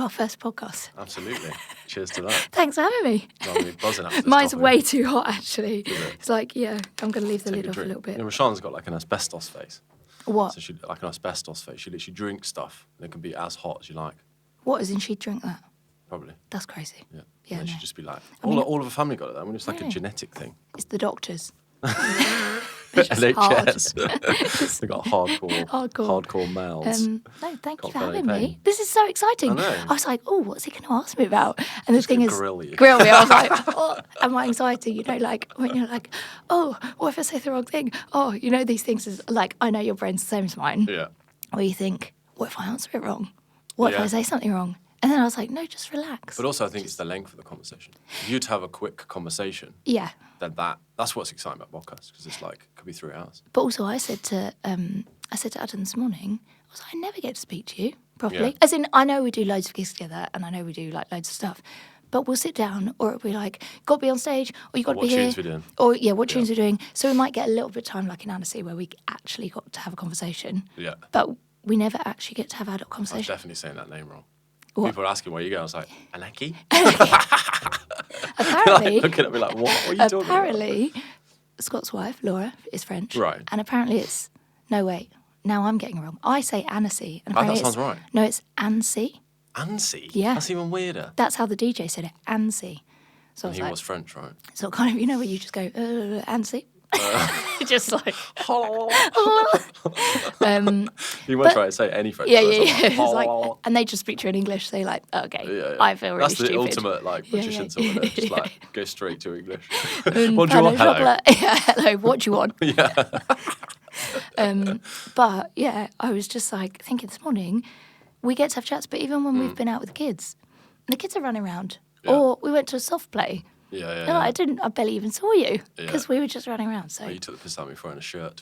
our first podcast. Absolutely. Cheers to that. Thanks for having me. I'm going to be buzzing after this Mine's coffee. way too hot, actually. Is it? It's like, I'm going to leave the Take lid off a drink. little bit. You know, Rashawn's got like an asbestos face. What? So she like an asbestos face. She literally drinks stuff and it can be as hot as you like. What, as in she'd drink that? Probably. That's crazy. Yeah. Yeah, And then no. she'd just be like, I mean- all of her family got it. I mean, it's like a Really? genetic thing. It's the doctors. They're just hard. NHS. They got hardcore mouths. No, thank you Got for belly having pain. me. This is so exciting. I know. I was like, oh, what's he going to ask me about? And the thing gonna is, grill you. Grill me. I was like, oh, and my anxiety, like when you're like, oh, what if I say the wrong thing? Oh, these things is like, I know your brain's the same as mine. Yeah. Where you think, what if I answer it wrong? What if Yeah. I say something wrong? And then I was like, no, just relax. But also, I think it's the length of the conversation. If you'd have a quick conversation, Yeah. then that's what's exciting about podcasts, because it's like, it could be 3 hours. But also, I said to Adam this morning, I was like, I never get to speak to you properly. Yeah. As in, I know we do loads of gigs together, and I know we do like loads of stuff. But we'll sit down, or it'll be like, got to be on stage, or you got to What be here. tunes we're doing. Or what tunes we're doing. So we might get a little bit of time, like in Annecy, where we actually got to have a conversation. Yeah. But we never actually get to have adult I was conversation. definitely saying that name wrong. What? People are asking where you go. I was like, Anaki? Apparently, Like, looking at me like, what are you talking about? apparently, Scott's wife, Laura, is French. Right. And apparently it's, no, wait, now I'm getting it wrong. I say Annecy. And Oh, that apparently sounds it's- right. No, it's Annecy. Ansi? Yeah. That's even weirder. That's how the DJ said it, Annecy. So I And was he like, was French, right? so kind of, where you just go, Annecy. Just like, You won't try to say any French yeah. words. It's I'm like, and they just speak to you in English. So you're like, okay, Yeah. I feel really That's the stupid. ultimate, like, Yeah, magician yeah. sort of thing. Just, like, go straight to English. Bonjour, Bonjour, hello. chocolate. Yeah, hello, what do you want? Yeah. But yeah, I was just like thinking this morning, we get to have chats, but even when we've been out with the kids are running around. Yeah. Or we went to a soft play. Yeah. And I barely even saw you because Yeah. we were just running around. So You took the piss out of me for wearing a shirt.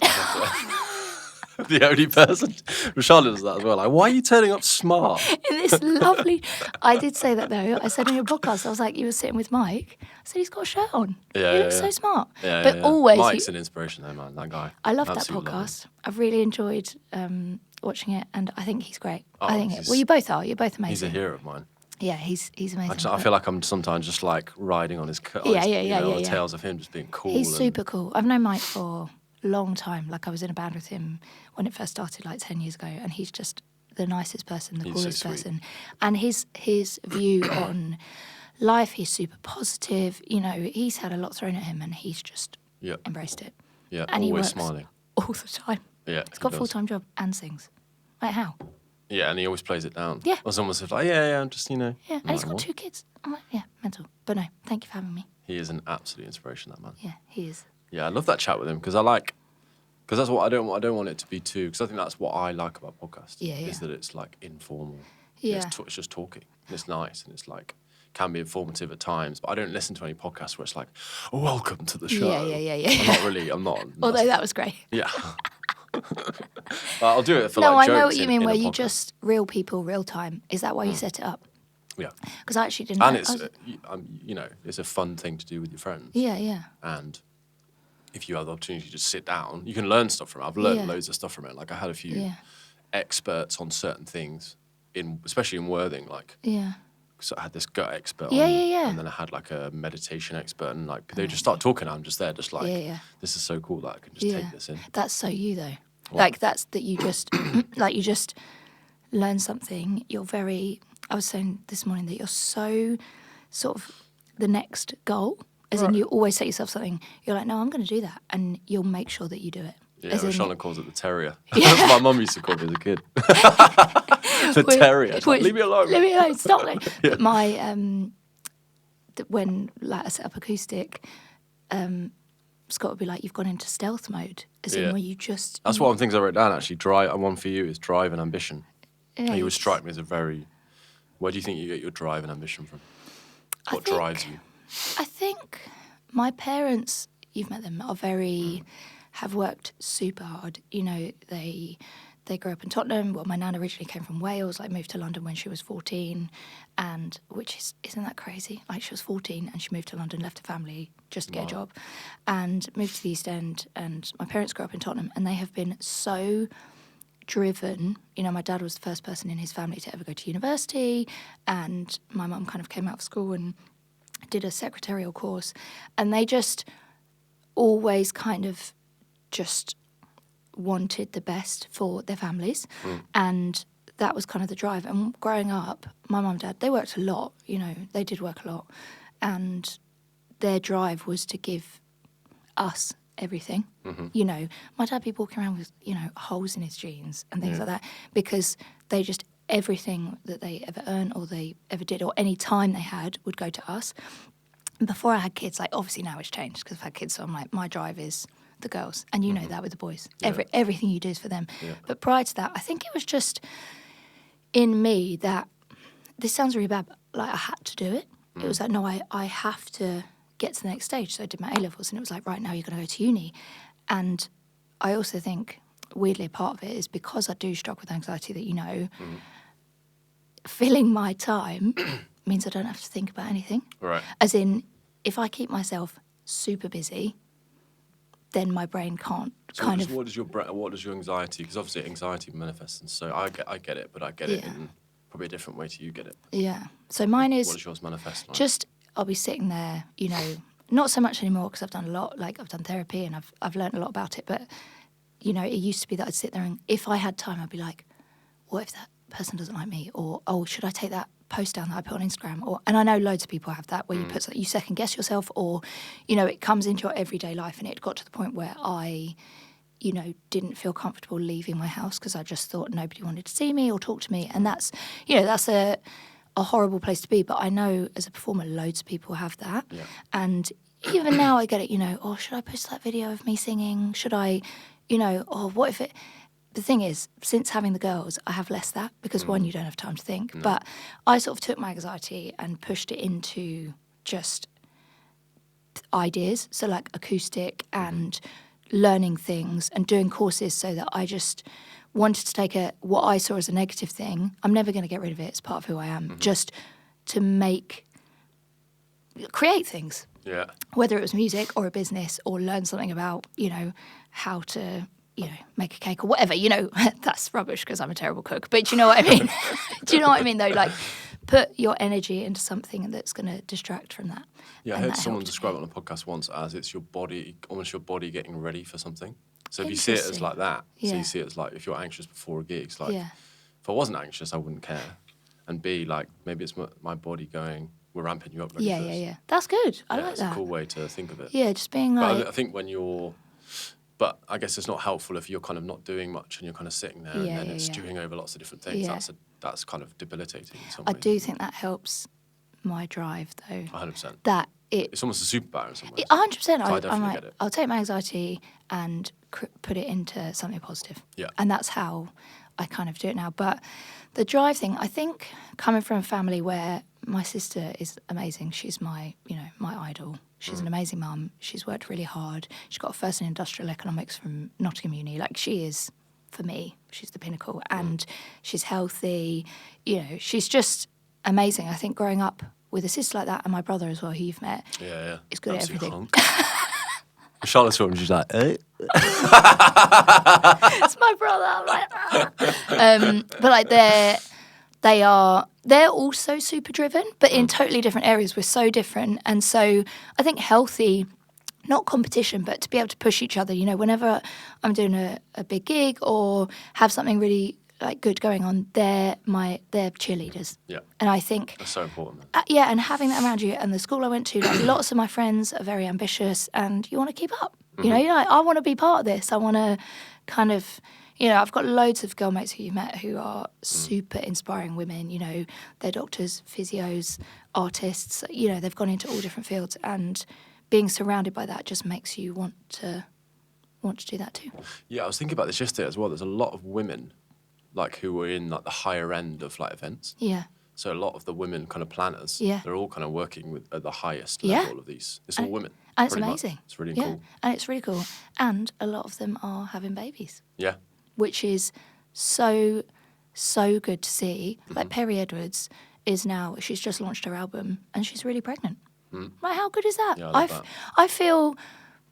The only person. Charlotte does that as well. Like, why are you turning up smart? in this lovely, I did say that though. I said on your podcast, I was like, you were sitting with Mike. I said he's got a shirt on. Yeah, he yeah, looks yeah. so smart. Yeah, but yeah. always, Mike's an inspiration, though, man. That guy. I love that Absolutely love him. podcast. I've really enjoyed watching it, and I think he's great. Oh, I think. he's- Well, you both are. You're both amazing. He's a hero of mine. Yeah, he's amazing. I feel like I'm sometimes just like riding on his Yeah. the tails of him just being cool. He's and- super cool. I've known Mike for a long time. Like I was in a band with him when it first started, like 10 years ago, and he's just the nicest person, the He's so coolest sweet. person. And his view on life, he's super positive. He's had a lot thrown at him, and he's just Yeah. embraced it. Yeah, And he always works smiling. all the time. Yeah, He's got a he does. full-time job and sings. Like how? Yeah, and he always plays it down. Yeah. I was almost like, yeah, I'm just, Yeah, I'm and he's like, got what? 2 kids. I'm like, yeah, mental. But no, thank you for having me. He is an absolute inspiration, that man. Yeah, he is. Yeah, I love that chat with him because that's what I don't want it to be too, because I think that's what I like about podcasts. Yeah. Is that it's like informal. Yeah. It's just talking. And it's nice and it's like, can be informative at times, but I don't listen to any podcasts where it's like, welcome to the show. Yeah. I'm not. Although that was great. Yeah. I'll do it for No, like I know jokes what you in- mean, in a where you podcast. just real people, real time. Is that why you set it up? Yeah. Because I actually didn't And know. it's, I was- it's a fun thing to do with your friends. yeah. And if you have the opportunity to just sit down, you can learn stuff from it. I've learned Yeah. loads of stuff from it. Like I had a few Yeah. experts on certain things, especially in Worthing. Like, Yeah. so I had this gut expert Yeah, on, yeah. and then I had like a meditation expert, and like they just start talking. I'm just there, just like, Yeah. this is so cool that I can just Yeah. take this in. That's so you though. What? Like that's that you just like you just learn something. You're very. I was saying this morning that you're so sort of the next goal. As in, Right. you always set yourself something. You're like, no, I'm going to do that, and you'll make sure that you do it. Yeah, As in- Roshana calls it the terrier. That's what my mum used to call me as a kid. The terrier. It's like, leave me alone. Leave me alone. Stop it. But my when like I set up acoustic, Scott would be like, "You've gone into stealth mode," as in Yeah. where you just. That's one of the things I wrote down actually. Drive. And one for you is drive and ambition. Yeah, And you would it's- strike me as a very. Where do you think you get your drive and ambition from? What think- drives you? I think my parents, you've met them, are very, have worked super hard. They grew up in Tottenham. Well, my nan originally came from Wales, like moved to London when she was 14, and isn't that crazy? Like she was 14 and she moved to London, left her family just to get a job, and moved to the East End. And my parents grew up in Tottenham, and they have been so driven. You know, my dad was the first person in his family to ever go to university, and my mum kind of came out of school and did a secretarial course, and they just always kind of just wanted the best for their families, and that was kind of the drive. And growing up, my mum and dad, they worked a lot, you know, they did work a lot, and their drive was to give us everything. You know, my dad would be walking around with, you know, holes in his jeans and things like that, because they just, everything that they ever earned or they ever did or any time they had would go to us. And before I had kids, like, obviously now it's changed because I've had kids, so I'm like, my drive is the girls, and you know that with the boys. Everything you do is for them. But prior to that, I think it was just in me that, this sounds really bad, but like I had to do it. It was like, no, I have to get to the next stage. So I did my A-levels, and it was like, right, now you're going to go to uni. And I also think, weirdly, a part of it is because I do struggle with anxiety that, you know, filling my time means I don't have to think about anything. Right. As in, if I keep myself super busy, then my brain can't What does your anxiety, because obviously anxiety manifests, and so I get it, but I get it in probably a different way to you get it. Yeah. So mine is... What does yours manifest like? Just, I'll be sitting there, you know, not so much anymore because I've done a lot, like I've done therapy and I've learned a lot about it, but, you know, it used to be that I'd sit there and if I had time, I'd be like, what if that person doesn't like me? Or, oh, should I take that post down that I put on Instagram? Or, and I know loads of people have that where you second guess yourself, or, you know, it comes into your everyday life. And it got to the point where I, you know, didn't feel comfortable leaving my house because I just thought nobody wanted to see me or talk to me. And that's, you know, that's a horrible place to be. But I know as a performer, loads of people have that. Yeah. And even now I get it, you know, oh, should I post that video of me singing? Should I, you know, or what if it... The thing is, since having the girls, I have less that because, one, you don't have time to think. No. But I sort of took my anxiety and pushed it into just ideas. So, like, acoustic and learning things and doing courses so that I just wanted to take what I saw as a negative thing. I'm never going to get rid of it. It's part of who I am. Just to create things. Yeah. Whether it was music or a business or learn something about, you know, how to... you know, make a cake or whatever, you know, that's rubbish because I'm a terrible cook. But do you know what I mean? Do you know what I mean, though? Like, put your energy into something that's going to distract from that. Yeah, I heard someone describe it on a podcast once as it's your body, almost your body getting ready for something. So if you see it as like that, so you see it as like if you're anxious before a gig, it's like, if I wasn't anxious, I wouldn't care. And B, like, maybe it's my body going, we're ramping you up ready for this. Yeah. That's good. I like that. It's a cool way to think of it. Yeah, just being like... But I think when you're... But I guess it's not helpful if you're kind of not doing much and you're kind of sitting there and then it's stewing over lots of different things. Yeah. That's kind of debilitating in some ways. I do think that helps my drive, though. 100%. It's almost a superpower in some ways. 100%. So I definitely get it. I'll take my anxiety and put it into something positive. Yeah. And that's how I kind of do it now. But the drive thing, I think, coming from a family where my sister is amazing. She's my idol. She's an amazing mum. She's worked really hard. She's got a first in industrial economics from Nottingham Uni. Like, she is, for me, she's the pinnacle. And she's healthy. You know, she's just amazing. I think growing up with a sister like that and my brother as well, who you've met, is good at everything. Charlotte's from, she's like, eh? It's my brother. I'm like, but like they're also super driven, but in totally different areas. We're so different. And so I think healthy, not competition, but to be able to push each other. You know, whenever I'm doing a big gig or have something really like good going on, they're cheerleaders. Yeah. And I think that's so important. And having that around you. And the school I went to, like, lots of my friends are very ambitious, and you want to keep up. You know, you're like, I want to be part of this. I want to kind of, you know, I've got loads of girl mates who you've met who are super inspiring women. You know, they're doctors, physios, artists. You know, they've gone into all different fields, and being surrounded by that just makes you want to do that too. Yeah, I was thinking about this yesterday as well. There's a lot of women, like, who were in like the higher end of like events. Yeah. So a lot of the women kind of planners, they're all kind of working at the highest level of these. It's all women. And it's amazing. Much. It's really cool. And it's really cool. And a lot of them are having babies. Yeah. Which is so good to see. Like, Perry Edwards she's just launched her album and she's really pregnant. Like, how good is that? Yeah, I love that. I feel,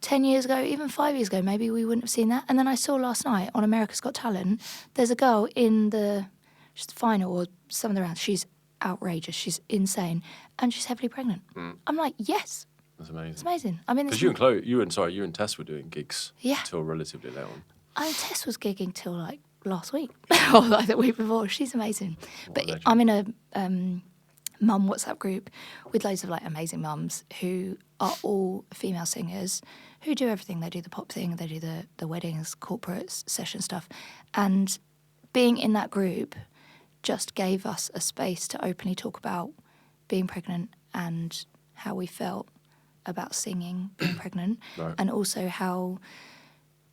10 years ago, even 5 years ago, maybe we wouldn't have seen that. And then I saw last night on America's Got Talent, there's a girl in the final or some of the rounds. She's outrageous. She's insane. And she's heavily pregnant. I'm like, yes. That's amazing. It's amazing. I mean, because you and Tess were doing gigs until relatively late on. Tess was gigging till like last week or like the week before. She's amazing. But I'm in a mum WhatsApp group with loads of like amazing mums who are all female singers who do everything. They do the pop thing, they do the weddings, corporates, session stuff. And being in that group just gave us a space to openly talk about being pregnant and how we felt about singing, being pregnant, and also how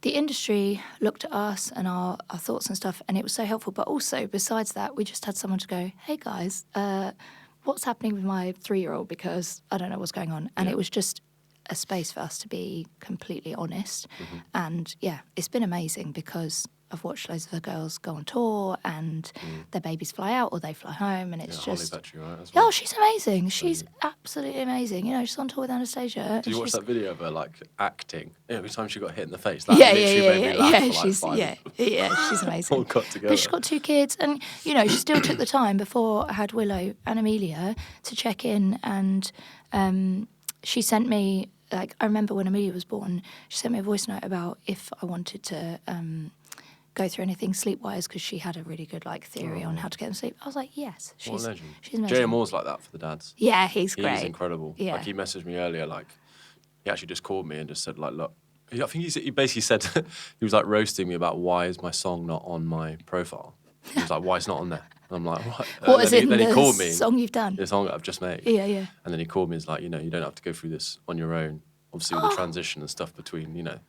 the industry looked at us and our thoughts and stuff, and it was so helpful. But also, besides that, we just had someone to go, hey guys, what's happening with my 3-year-old, because I don't know what's going on. And it was just a space for us to be completely honest. And yeah, it's been amazing because I've watched loads of the girls go on tour and their babies fly out or they fly home, and it's just... Holly's actually right as well. Oh, she's amazing. She's absolutely amazing. You know, she's on tour with Anastasia. Did you watch that video of her, like, acting? Every time she got hit in the face, that literally made me laugh for like 5 Yeah, she's amazing. All got together. But she's got 2 kids, and, you know, she still took the time before I had Willow and Amelia to check in, and she sent me, like, I remember when Amelia was born, she sent me a voice note about if I wanted to... go through anything sleep-wise, because she had a really good like theory on how to get them sleep. I was like, yes, she's amazing. Jay Moore's like that for the dads. Yeah, he's great. He's incredible. Yeah. Like, he messaged me earlier, like, he actually just called me and just said, like, look, I think he basically said, he was like roasting me about why is my song not on my profile. He was like, why it's not on there? And I'm like, what? What is it? Then he called me. Song you've done? The song that I've just made. Yeah, yeah. And then he called me and was like, you know, you don't have to go through this on your own. Obviously, with the transition and stuff between, you know,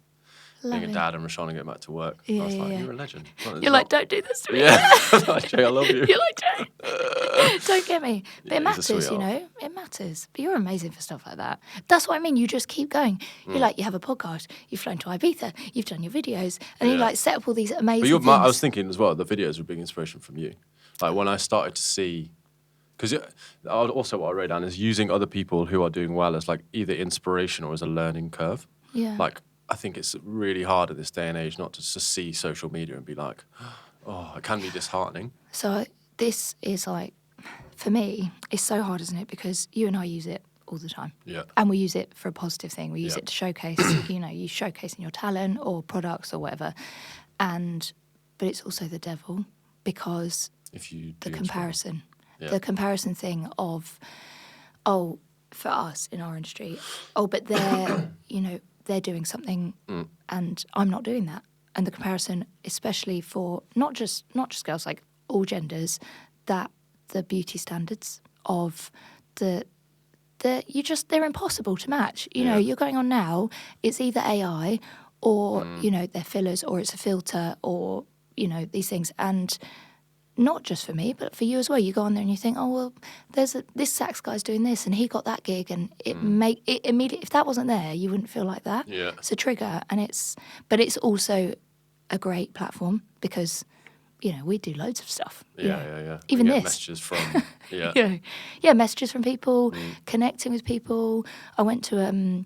being a dad and Rashawn getting back to work. Yeah, I was like, you're a legend. You're like, don't do this to me. Yeah. Like, Jay, I love you. You're like, Jay, don't get me. But it matters, you know. It matters. But you're amazing for stuff like that. That's what I mean. You just keep going. You're like, you have a podcast. You've flown to Ibiza. You've done your videos. And you like set up all these amazing things. I was thinking as well, the videos were a big inspiration from you. Like when I started to see... Because also what I wrote down is using other people who are doing well as like either inspiration or as a learning curve. Yeah. Like, I think it's really hard at this day and age not to just see social media and be like, oh, it can be disheartening. So this is like, for me, it's so hard, isn't it? Because you and I use it all the time. Yeah. And we use it for a positive thing. We use it to showcase, you know, you showcasing your talent or products or whatever. But it's also the devil, because the comparison. Yeah. The comparison thing of, oh, for us in our industry, oh, but they're, you know, they're doing something and I'm not doing that. And the comparison, especially for not just girls, like all genders, that the beauty standards of they're impossible to match. You know, you're going on now, it's either AI or, you know, they're fillers or it's a filter or, you know, these things. And not just for me, but for you as well. You go on there and you think, oh, well, this sax guy's doing this and he got that gig, and it immediately, if that wasn't there, you wouldn't feel like that. Yeah. It's a trigger, but it's also a great platform because, you know, we do loads of stuff. Yeah. Even this. Messages from, messages from people, connecting with people. I went to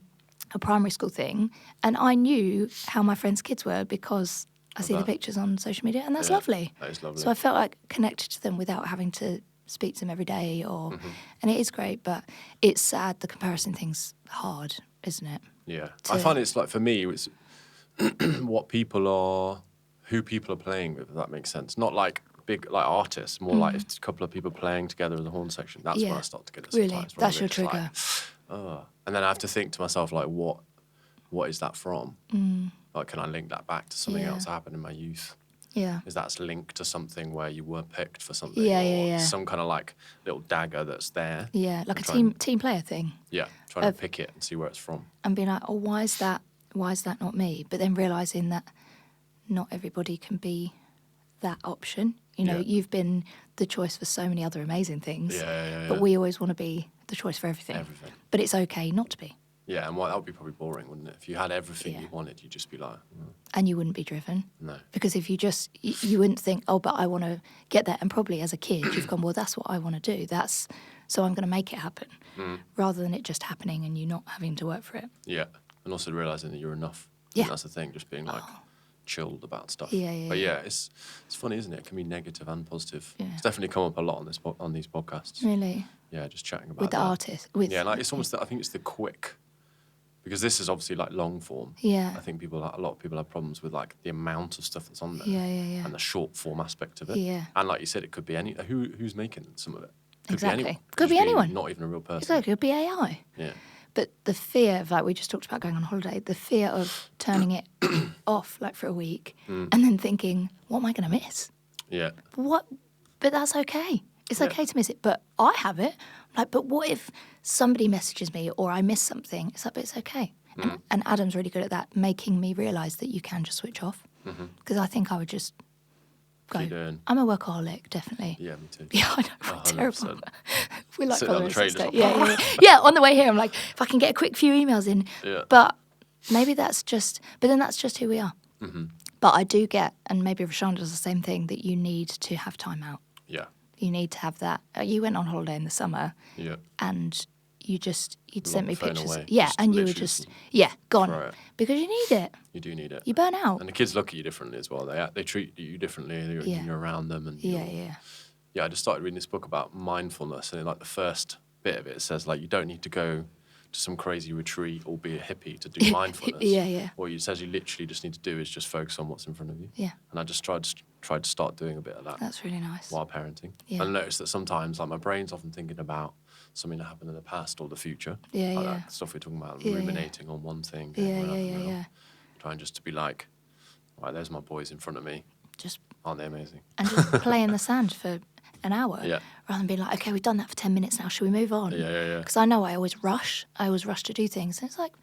a primary school thing and I knew how my friends' kids were because I see the pictures on social media, and that's lovely. That is lovely. So I felt like connected to them without having to speak to them every day, and it is great, but it's sad. The comparison thing's hard, isn't it? Yeah, I find it's like, for me, it's who people are playing with, if that makes sense. Not like big like artists, more like a couple of people playing together in the horn section. That's where I start to get it sometimes. Really? That's your trigger. Like, and then I have to think to myself, like, what is that from? Like, can I link that back to something else that happened in my youth? Yeah. Is that linked to something where you were picked for something? Yeah. Some kind of like little dagger that's there. Yeah, like a team player thing. Yeah, trying to pick it and see where it's from. And being like, oh, why is that not me? But then realising that not everybody can be that option. You know, you've been the choice for so many other amazing things. Yeah. But we always want to be the choice for everything. But it's okay not to be. Yeah, and that would be probably boring, wouldn't it? If you had everything you wanted, you'd just be like... And you wouldn't be driven. No. Because if you wouldn't think, oh, but I want to get that. And probably as a kid, you've gone, well, that's what I want to do. So I'm going to make it happen. Rather than it just happening and you not having to work for it. Yeah. And also realising that you're enough. Yeah. And that's the thing, just being like chilled about stuff. Yeah. But it's funny, isn't it? It can be negative and positive. Yeah. It's definitely come up a lot on these podcasts. Really? Yeah, just chatting about with the that. artist. Yeah, like it's almost, I think it's the quick, because this is obviously like long form. Yeah. I think a lot of people have problems with like the amount of stuff that's on there. Yeah. And the short form aspect of it. Yeah. And like you said, it could be who's making some of it. Exactly. Could be anyone. Not even a real person. Exactly. It could be AI. Yeah. But the fear of, like we just talked about going on holiday, the fear of turning it off like for a week and then thinking, what am I going to miss? Yeah. What? But that's okay. It's okay to miss it. But I have it. I'm like, but what if somebody messages me or I miss something? It's like, but it's okay. And Adam's really good at that, making me realise that you can just switch off. Because I think I would just go. I'm a workaholic, definitely. Yeah, me too. Yeah, I know. We're terrible. We like sitting on the train. Yeah, on the way here, I'm like, if I can get a quick few emails in. Yeah. But maybe that's just who we are. But I do get, and maybe Rashawn does the same thing, that you need to have time out. Yeah. You need to have that. You went on holiday in the summer. Yeah. And you'd sent me pictures. Away. Yeah, and you were gone. Right. Because you need it. You do need it. You burn out. And the kids look at you differently as well. They treat you differently. You're around them. And Yeah. I just started reading this book about mindfulness, and in like the first bit of it says like you don't need to go to some crazy retreat or be a hippie to do mindfulness. Yeah. What it says you literally just need to do is just focus on what's in front of you. Yeah. And I just tried to start doing a bit of that. That's really nice. While parenting. Yeah. And I noticed that sometimes like my brain's often thinking about something that happened in the past or the future. Yeah. That stuff we're talking about, ruminating on one thing. Yeah. Trying just to be like, right, there's my boys in front of me. Just aren't they amazing? And just play in the sand for an hour. Yeah. Rather than being like, okay, we've done that for 10 minutes now, should we move on? Yeah. Because I know I always rush to do things. And it's like,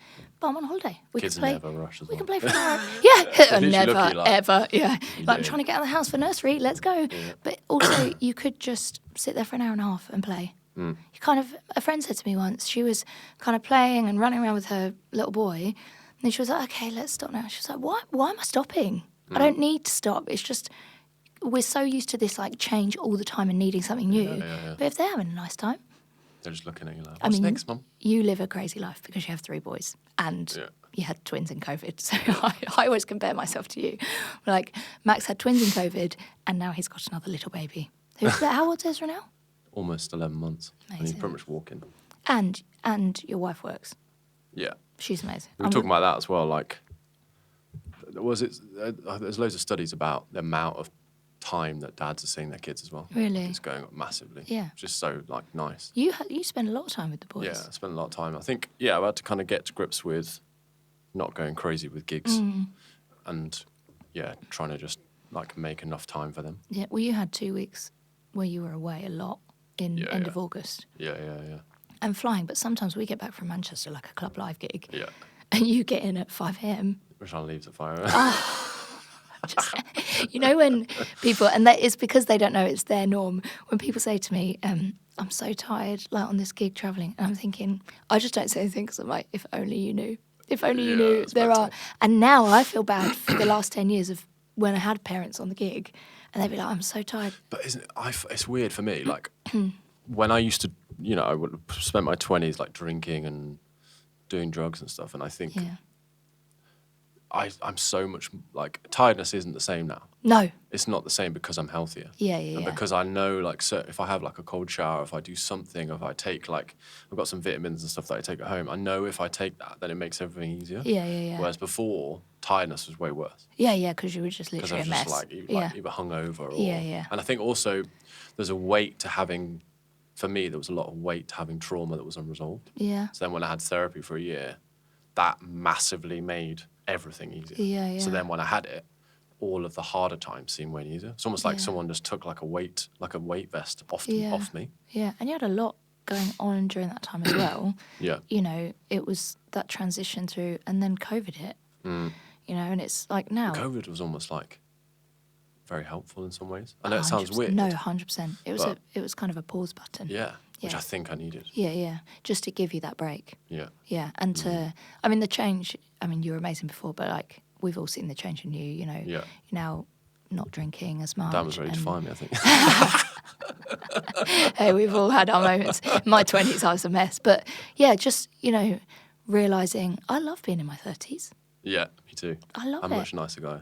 but I'm on holiday. Kids never rush as well. We can play for an hour. Yeah. Never, ever. Yeah. Like, I'm trying to get out of the house for nursery, let's go. Yeah. But also, you could just sit there for an hour and a half and play. You kind of, a friend said to me once, she was kind of playing and running around with her little boy. And then she was like, okay, let's stop now. She was like, why am I stopping? I don't need to stop. It's just, we're so used to this like change all the time and needing something new. Yeah. But if they're having a nice time, they're just looking at you like, what's next, Mum? You live a crazy life because you have 3 boys and you had twins in COVID. So I always compare myself to you. Like, Max had twins in COVID and now he's got another little baby. How old's Ezra now? Almost 11 months. Amazing. And he's pretty much walking. And your wife works. Yeah. She's amazing. We were talking about that as well. Like, there's loads of studies about the amount of time that dads are seeing their kids as well. Really? It's going up massively. Yeah. Which is so, like, nice. You spend a lot of time with the boys. Yeah, I spend a lot of time. I think, I've had to kind of get to grips with not going crazy with gigs and, trying to just, like, make enough time for them. Yeah, well, you had 2 weeks where you were away a lot in end of August. Yeah. And flying, but sometimes we get back from Manchester, like a Club Live gig. Yeah. And you get in at 5 a.m. Rashawn leaves at 5 a.m. You know when people, and that is because they don't know it's their norm, when people say to me, I'm so tired, like on this gig travelling, and I'm thinking, I just don't say anything because I'm like, if only you knew. If only you knew there are. And now I feel bad for the last 10 years of when I had parents on the gig, and they'd be like, I'm so tired. But it's weird for me, like, when I used to, I would have spent my 20s, like, drinking and doing drugs and stuff, and I think... Yeah. I'm so much, like, tiredness isn't the same now. No. It's not the same because I'm healthier. Yeah. And because I know, like, so if I have, like, a cold shower, if I do something, if I take, like, I've got some vitamins and stuff that I take at home, I know if I take that, then it makes everything easier. Yeah. Whereas before, tiredness was way worse. Yeah, because you were just literally a mess. Because I was just, like, either hungover or... Yeah. And I think also there's a weight to having... For me, there was a lot of weight to having trauma that was unresolved. Yeah. So then when I had therapy for a year, that massively made... everything easier. Yeah. So then when I had it, all of the harder times seemed way easier. It's almost like someone just took like a weight vest off me. Yeah, and you had a lot going on during that time as well. Yeah. It was that transition through, and then COVID hit. And it's like now. COVID was almost like very helpful in some ways. I know it sounds weird. No, 100%. It was kind of a pause button. Yeah. Which I think I needed. Yeah. Just to give you that break. Yeah. Yeah, and the change, you were amazing before, but like we've all seen the change in you, Yeah. You're now not drinking as much. Dan was ready to find me, I think. Hey, we've all had our moments. In my 20s, I was a mess. But yeah, just, realising I love being in my 30s. Yeah, me too. I love I'm it. a much nicer guy.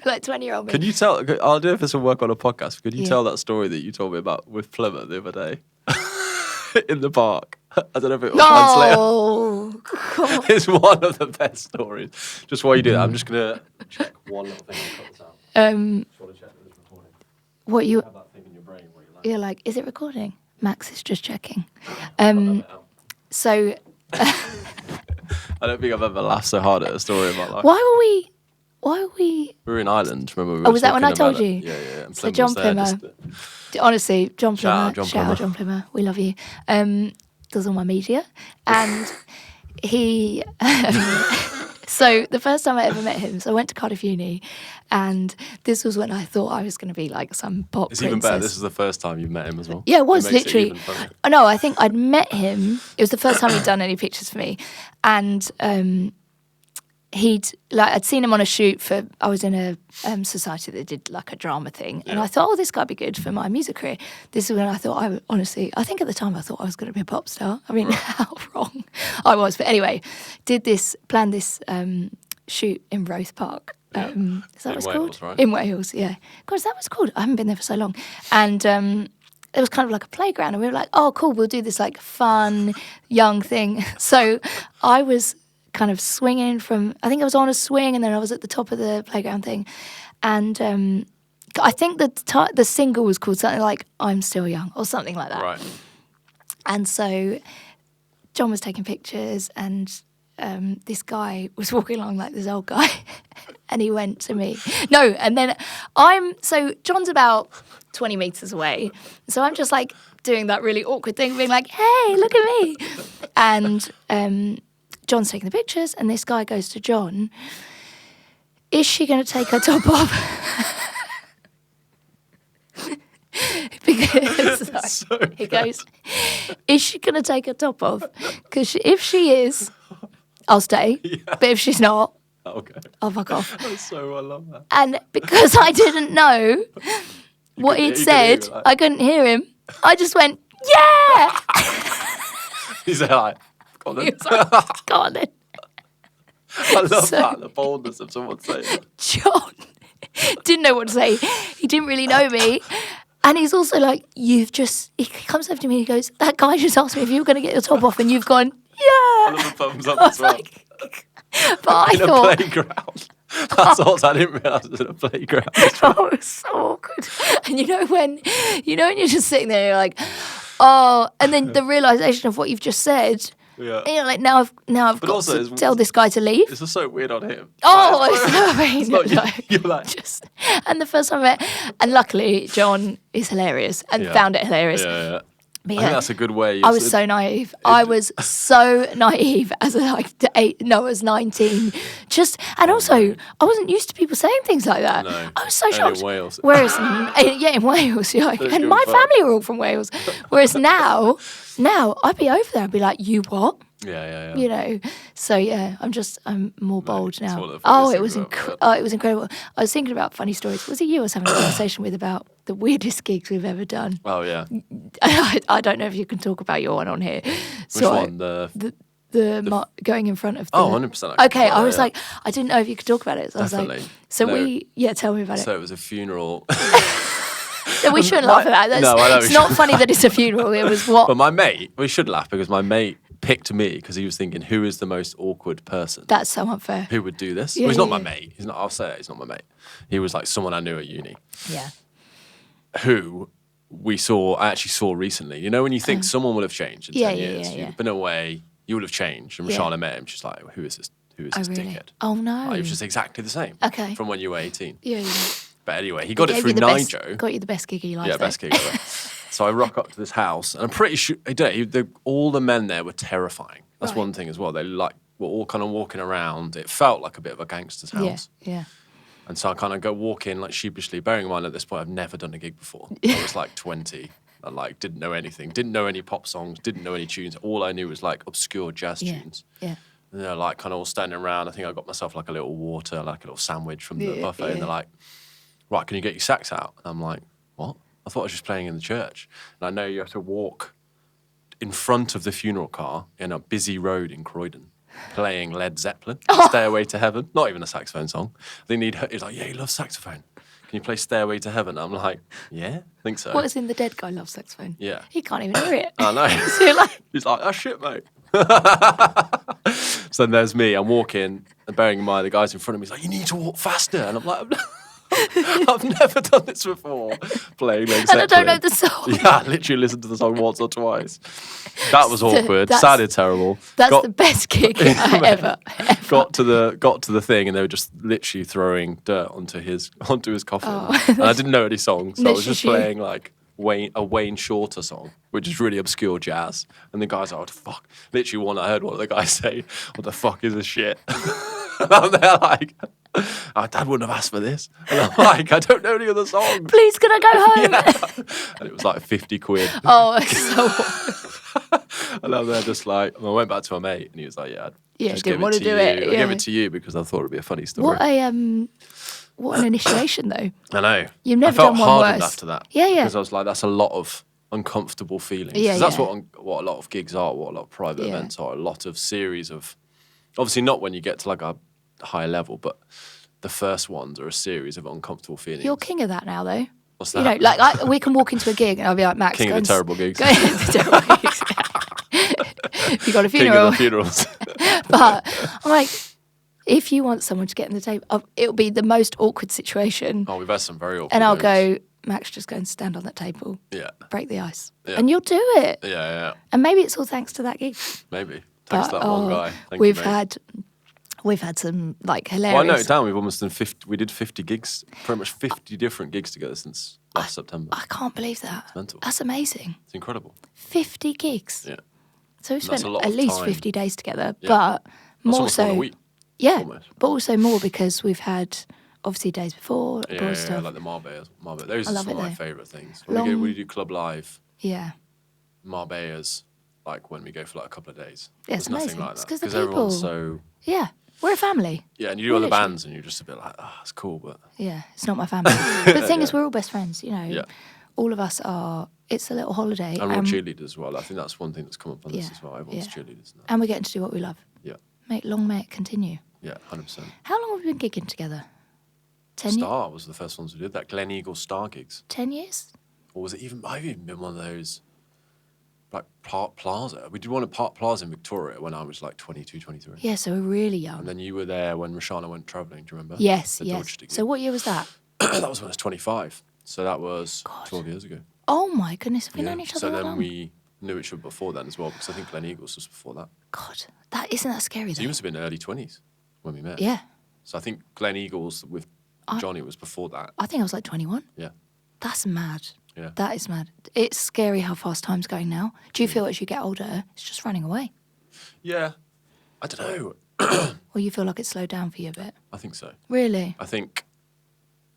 Like 20-year-old me. Can you tell? I don't know if this will work on a podcast. Could you tell that story that you told me about with Plymouth the other day in the park? I don't know if it will translate. God. It's one of the best stories. Just while you do that, I'm just gonna check one little thing and cut this out. Just want to check that it's recording. What you have that thing in your brain where you're like, is it recording? Max is just checking. So I don't think I've ever laughed so hard at a story in my life. why were we? We were in Ireland. Remember? We were Was that when I told you? Yeah. And So John Plymouth. Honestly, John Plymouth. Shout out John Plymouth. We love you. Does all my media, and he. So the first time I ever met him, so I went to Cardiff Uni, and this was when I thought I was going to be like some pop It's princess. even better. This is the first time you've met him as well. Yeah, it was makes literally. It even funnier. No, I think I'd met him. It was the first time he'd done any pictures for me, and I'd seen him on a shoot for. I was in a society that did like a drama thing, and I thought, oh, this guy'd be good for my music career. This is when I thought I think at the time I thought I was going to be a pop star. I mean, how wrong I was, but anyway, planned this shoot in Roath Park. Is that what it's called? Right? In Wales, yeah. Because that was called. I haven't been there for so long, and it was kind of like a playground, and we were like, oh, cool, we'll do this like fun young thing. So I was kind of swinging I think I was on a swing, and then I was at the top of the playground thing, and I think the single was called something like "I'm Still Young" or something like that. Right. And so John was taking pictures, and this guy was walking along, like this old guy, and he went to me. No, and then so John's about 20 metres away, so I'm just like doing that really awkward thing, being like, "Hey, look at me," and John's taking the pictures, and this guy goes to John, is she going to take her top off? Because he goes, is she going to take her top off? Because if she is, I'll stay. Yeah. But if she's not, okay, I'll fuck off. I love that. And because I didn't know what he'd said, I couldn't hear him. I just went, yeah! He's like, go on then. He was like, go on then. I love that, the boldness of someone saying that. John didn't know what to say. He didn't really know me. And he's also like, he comes over to me and he goes, that guy just asked me if you were going to get your top off, and you've gone, yeah. I love the thumbs up as well. Like, but I in thought, a playground. That's all. I didn't realise it was in a playground. Oh, it was so awkward. And you know when you're just sitting there, you're like, oh, and then the realisation of what you've just said. Yeah. And you're like, now I've got to tell this guy to leave. It's just so weird on him. Oh, it's not, I mean, you're like, and the first time I met, and luckily John is hilarious and found it hilarious. Yeah. But I think that's a good way. I was so naive. I was so naive as I was 19. And also, I wasn't used to people saying things like that. No. I was so shocked. In Wales. Whereas, in Wales, and my family were all from Wales. Whereas now I'd be over there and be like, you what? Yeah. You know, so I'm more bold now. It was incredible. I was thinking about funny stories. Was it you I was having a conversation with about the weirdest gigs we've ever done? Oh yeah. I don't know if you can talk about your one on here. Which one? The going in front of the... 100%. Okay, I was like, I didn't know if you could talk about it. So Definitely. I was like, tell me about it. So it was a funeral. So we shouldn't laugh at that. It's not funny that it's a funeral. It was what... But my mate, we should laugh because my mate picked me because he was thinking, who is the most awkward person? That's so unfair. Who would do this? Well, he's not my mate. I'll say it, he's not my mate. He was like someone I knew at uni. Yeah. Who I actually saw recently. You know when you think someone will have changed in 10 years? You've been away, you will have changed. And Rashana met him, she's like, who is this dickhead? Oh no. Like, he was just exactly the same. Okay. From when you were 18. Yeah. But anyway, he got it through Nijo. Got you the best gig of your life. Yeah, best gig ever. So I rock up to this house, and I'm pretty sure all the men there were terrifying. That's one thing as well. They were all kind of walking around. It felt like a bit of a gangster's house. Yeah. And so I kind of walk in like sheepishly, bearing in mind at this point I've never done a gig before. I was like 20. I didn't know anything, didn't know any pop songs, didn't know any tunes. All I knew was like obscure jazz tunes. Yeah. And they're like kind of all standing around. I think I got myself like a little water, like a little sandwich from the buffet. And they're like, right, can you get your sax out? And I'm like, what? I thought I was just playing in the church. And I know you have to walk in front of the funeral car in a busy road in Croydon, playing Led Zeppelin, Stairway to Heaven. Not even a saxophone song. He's like, yeah, he loves saxophone. Can you play Stairway to Heaven? I'm like, yeah, I think so. What is in the dead guy loves saxophone? Yeah. He can't even hear it. I know. So you're like... He's like, oh shit, mate. So then there's me. I'm walking, and bearing in mind the guys in front of me. He's like, you need to walk faster. And I'm like, I've never done this before. Playing Led Zeppelin. And I don't know the song. Yeah, I literally listened to the song once or twice. That was awkward. Sounded terrible. That's the best gig ever. Got to the thing, and they were just literally throwing dirt onto his coffin. And I didn't know any songs, so I was just playing like a Wayne Shorter song, which is really obscure jazz. And the guys are like, what the fuck? Literally, I heard one of the guys say, what the fuck is this shit? And I'm there like, oh, Dad wouldn't have asked for this. And I'm like, I don't know any other songs. Please, can I go home? Yeah. And it was like 50 quid. Oh, so... And I'm there just like, I went back to my mate, and he was like, yeah, just didn't want to do it. I gave it to you because I thought it'd be a funny story. What an initiation, though. I know. You've never done one worse. I felt hardened after that. Yeah. Because I was like, that's a lot of uncomfortable feelings. Yeah, that's what a lot of gigs are, what a lot of private events are. A lot of series of, obviously not when you get to like a high level, but the first ones are a series of uncomfortable feelings. You're king of that now, though. What's that? We can walk into a gig and I'll be like, Max, king of the terrible gigs. Go into the terrible gigs. You got a funeral. King of the funerals. But I'm like, if you want someone to get in the table, it'll be the most awkward situation. Oh, we've had some very awkward And I'll moments. go, Max, just go and stand on that table. Yeah. Break the ice. Yeah. And you'll do it. Yeah. And maybe it's all thanks to that gig. Maybe. Thanks to that one guy. We've had some like hilarious. Well, I noted down we've almost done 50. We did 50 gigs, pretty much 50 different gigs together since last September. I can't believe that. It's mental. That's amazing. It's incredible. 50 gigs. Yeah. So we've spent at least 50 days together, Yeah. but more almost so. one a week. Yeah, almost. but also more because we've had obviously days before. Yeah, stuff. like the Marbella. Those are some of my favourite things. Long- When you do Club Live, Yeah. Marbella's like when we go for like a couple of days. Yeah, it's There's nothing amazing. like It's that 'cause the everyone's people- so. Yeah, we're a family. Yeah, and you do other bands, and you're just a bit like, oh, it's cool, but Yeah, it's not my family. But the thing is, we're all best friends. You know, Yeah. all of us are. It's a little holiday, and we're all cheerleaders as well. I think that's one thing that's come up on this Yeah, as well. Everyone's yeah. cheerleaders now. and we're getting to do what we love. Yeah, May it continue. yeah, 100%. How long have we been gigging together? 10 years. Star was the first ones we did. That Glen Eagle Star gigs. 10 years. Or was it even? I've even been one of those, like Park Plaza. We did one at Park Plaza in Victoria when I was like 22, 23. Yeah, so we're really young. And then you were there when Roshana went travelling. Do you remember? Yes, The yes. Dodge gig. So what year was that? That was when I was 25. So that was 12 years ago. Oh my goodness, have we Yeah. known each other So that then long? we knew each other before then as well, because I think Glen Eagles was before that. God, isn't that scary So though? you must have been early 20s when we met. Yeah, So I think Glen Eagles with Johnny was before that. I think I was like 21. Yeah. That's mad. Yeah. That is mad. It's scary how fast time's going now. Do you feel as you get older, it's just running away? Yeah. I don't know. Or you feel like it's slowed down for you a bit? I think so. Really? I think,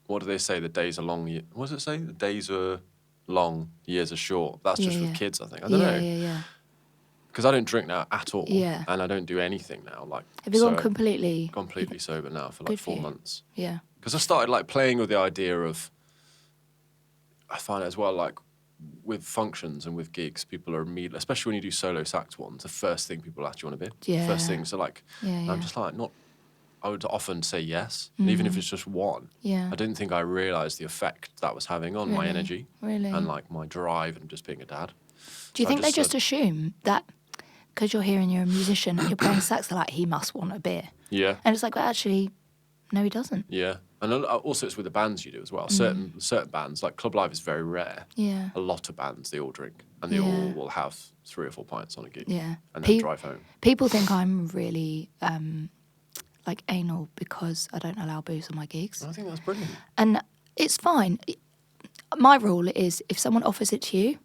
what do they say? The days are long. What does it say? The days are long, years are short. That's just with kids, I think. I don't know. Yeah. Because I don't drink now at all. Yeah. And I don't do anything now. Like, Have you gone completely sober now for Good like for 4 you. months. Yeah. Because I started like playing with the idea of, I find it as well, like with functions and with gigs, people are immediately, especially when you do solo sax ones, the first thing people ask you want to be. Yeah. First thing. So like, Yeah. I'm just like, I would often say yes, and even if it's just one. Yeah. I didn't think I realised the effect that was having on my Really? energy Really? and like my drive and just being a dad. Do you So I think they just assume that because you're here and you're a musician and you're playing sax, they're like, he must want a beer? Yeah, And it's like, well, actually, no, he doesn't. yeah. And also it's with the bands you do as well. Certain bands, like Club Live is very rare. Yeah. A lot of bands, they all drink and they all will have 3 or 4 pints on a gig. Yeah. And then drive home. People think I'm really like anal because I don't allow booze on my gigs. I think that's brilliant. And it's fine. My rule is if someone offers it to you,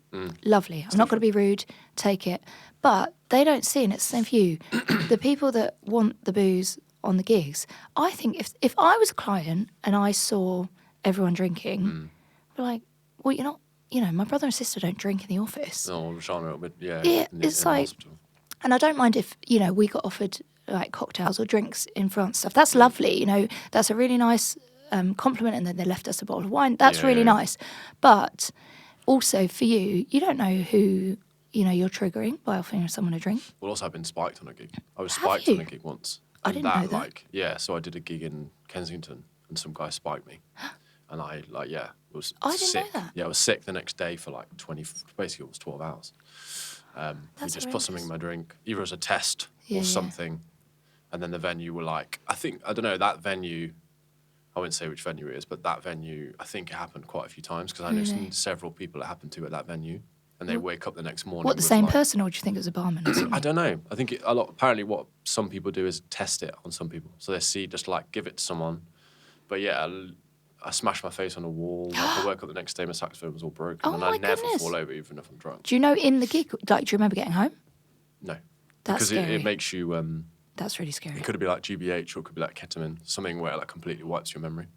lovely. I'm not going to be rude, take it. But they don't see, and it's the same for you, the people that want the booze on the gigs, I think if I was a client and I saw everyone drinking, I'd be like, well, you're not, my brother and sister don't drink in the office. No, Roshana, but yeah. Yeah, in it's the like, hospital. and I don't mind if, we got offered like cocktails or drinks in France stuff. That's lovely, that's a really nice compliment, and then they left us a bottle of wine. That's really nice. But also for you, you don't know who you're triggering by offering someone a drink. Well, also I've been spiked on a gig. I was spiked on a gig once. I didn't know that. Like, yeah, so I did a gig in Kensington and some guy spiked me. And I, like, yeah, was I didn't sick. know that. Yeah, I was sick the next day for like basically it was 12 hours. He just put something in my drink, either as a test or something. And then the venue were like, I don't know, that venue, I won't say which venue it is, but that venue, I think it happened quite a few times because I know several people it happened to at that venue. And they wake up the next morning. What, the same person, or do you think it was a barman or something? I don't know. I think apparently what some people do is test it on some people. So they see, just like give it to someone. But yeah, I smashed my face on a wall. Like, I woke up the next day, my saxophone was all broken. And I never fall over even if I'm drunk. Do you know in the gig, like, do you remember getting home? No. That's scary. Because it makes you... That's really scary. It could be like GBH or it could be like ketamine, something where it like completely wipes your memory.